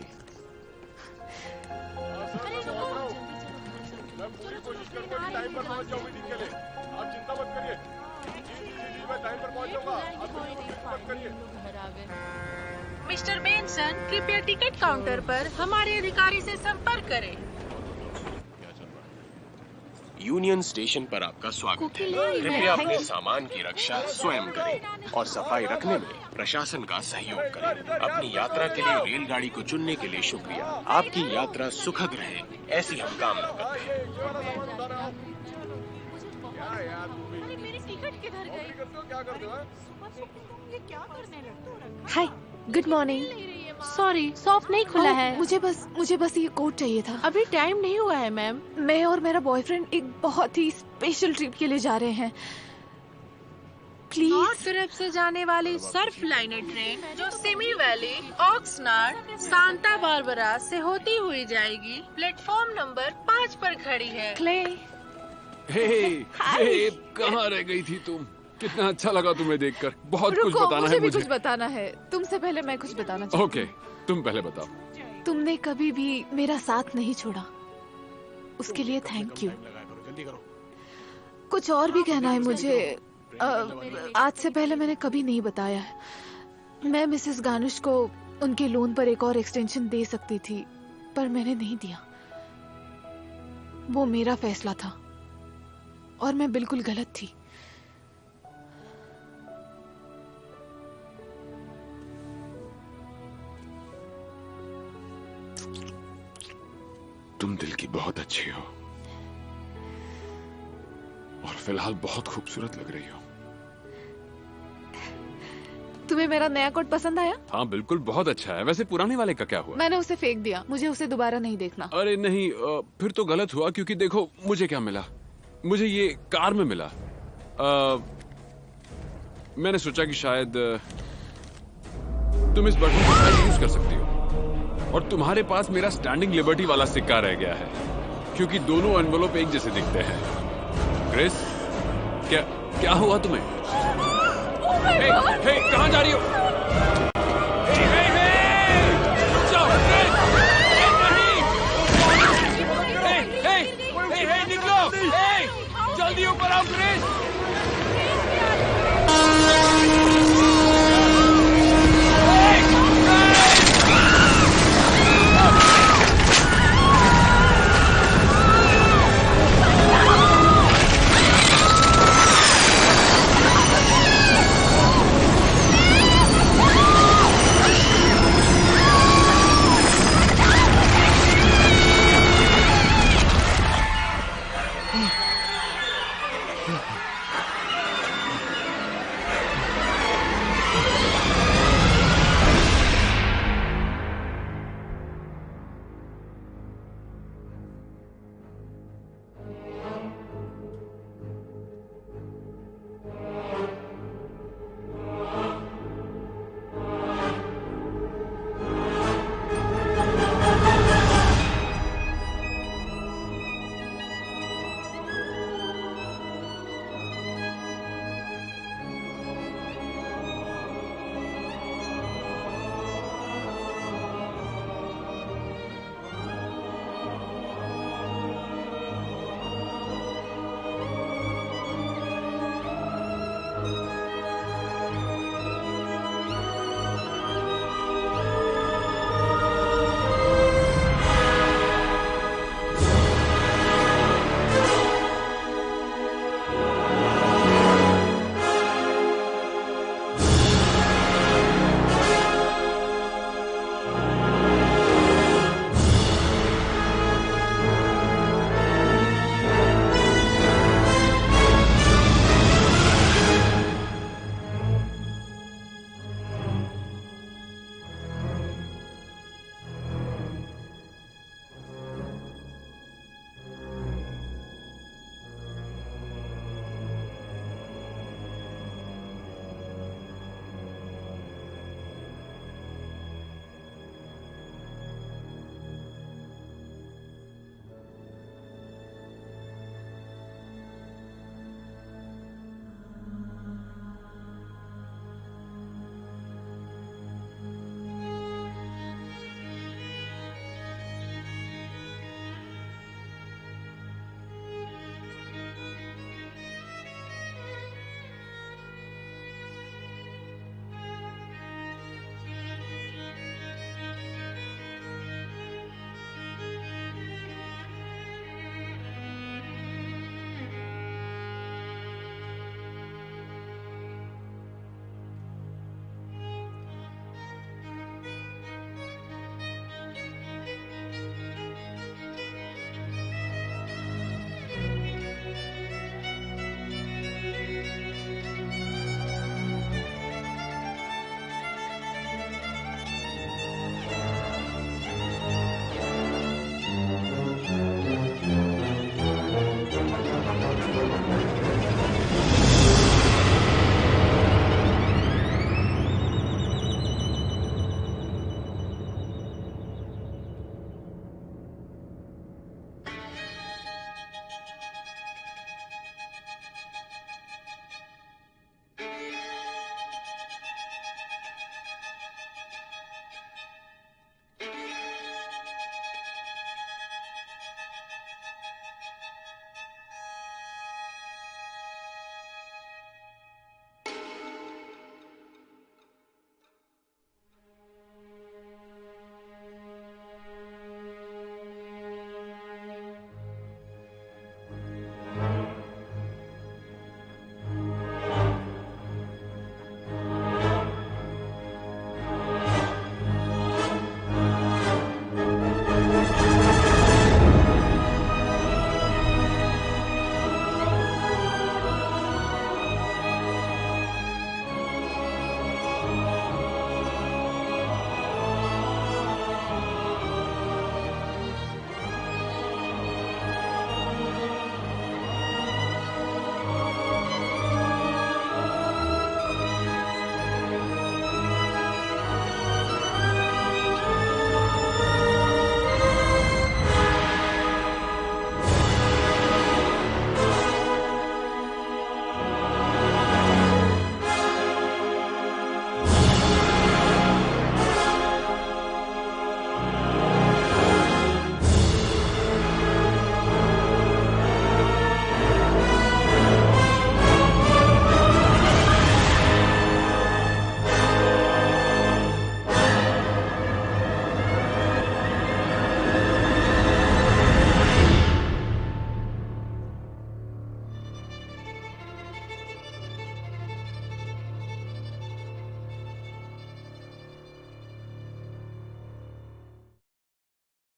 L: मिस्टर बेंसन, कृपया टिकट काउंटर पर हमारे अधिकारी से संपर्क करें।
A: यूनियन स्टेशन पर आपका स्वागत है। कृपया अपने सामान की रक्षा स्वयं करें और सफाई रखने में प्रशासन का सहयोग करें। अपनी यात्रा के लिए रेलगाड़ी को चुनने के लिए शुक्रिया। आपकी यात्रा सुखद रहे, ऐसी हम कामना करते हैं।
E: हाय, गुड मॉर्निंग।
L: सॉरी, शॉप नहीं खुला है।
E: मुझे बस ये कोट चाहिए था।
L: अभी टाइम नहीं हुआ है मैम।
E: मैं और मेरा बॉयफ्रेंड एक बहुत ही स्पेशल ट्रिप के लिए जा रहे हैं। प्लीज।
L: नॉर्थ तरफ से जाने वाली सर्फ लाइनर ट्रेन जो सिमी वैली, ऑक्सनार्ड, सांता बारबरा से होती हुई जाएगी, प्लेटफॉर्म नंबर 5 पर खड़ी है।
E: क्ले।
G: हे, कहाँ रह गई थी तुम? कितना अच्छा लगा तुम्हें देखकर। बहुत कुछ बताना
E: मुझे
G: है
E: भी
G: मुझे।
E: कुछ बताना है। तुमसे पहले मैं कुछ बताना चाहती हूँ।
G: ओके, तुम पहले बताओ।
E: तुमने कभी भी मेरा साथ नहीं छोड़ा, उसके लिए थैंक यू। कुछ और भी कहना है मुझे। आज से पहले मैंने कभी नहीं बताया है। मैं मिसेस गानुश को उनके लोन पर एक और एक्सटेंशन दे सकती थी, पर मैंने नहीं दिया। वो मेरा फैसला था और मैं बिल्कुल गलत थी।
G: तुम दिल की बहुत अच्छी हो और फिलहाल बहुत खूबसूरत लग रही हो।
E: तुम्हें मेरा नया कोट पसंद आया?
G: हाँ बिल्कुल, बहुत अच्छा है। वैसे पुराने वाले का क्या हुआ?
E: मैंने उसे फेंक दिया। मुझे उसे दोबारा नहीं देखना।
G: अरे नहीं, फिर तो गलत हुआ, क्योंकि देखो मुझे क्या मिला। मुझे ये कार में मिला। मैंने सोचा कि शायद तुम इस बटन को शायद यूज कर सकती हो, और तुम्हारे पास मेरा स्टैंडिंग लिबर्टी वाला सिक्का रह गया है, क्योंकि दोनों एनवेलप एक जैसे दिखते हैं। क्रिस, क्या हुआ तुम्हें? हे, कहाँ जा रही हो?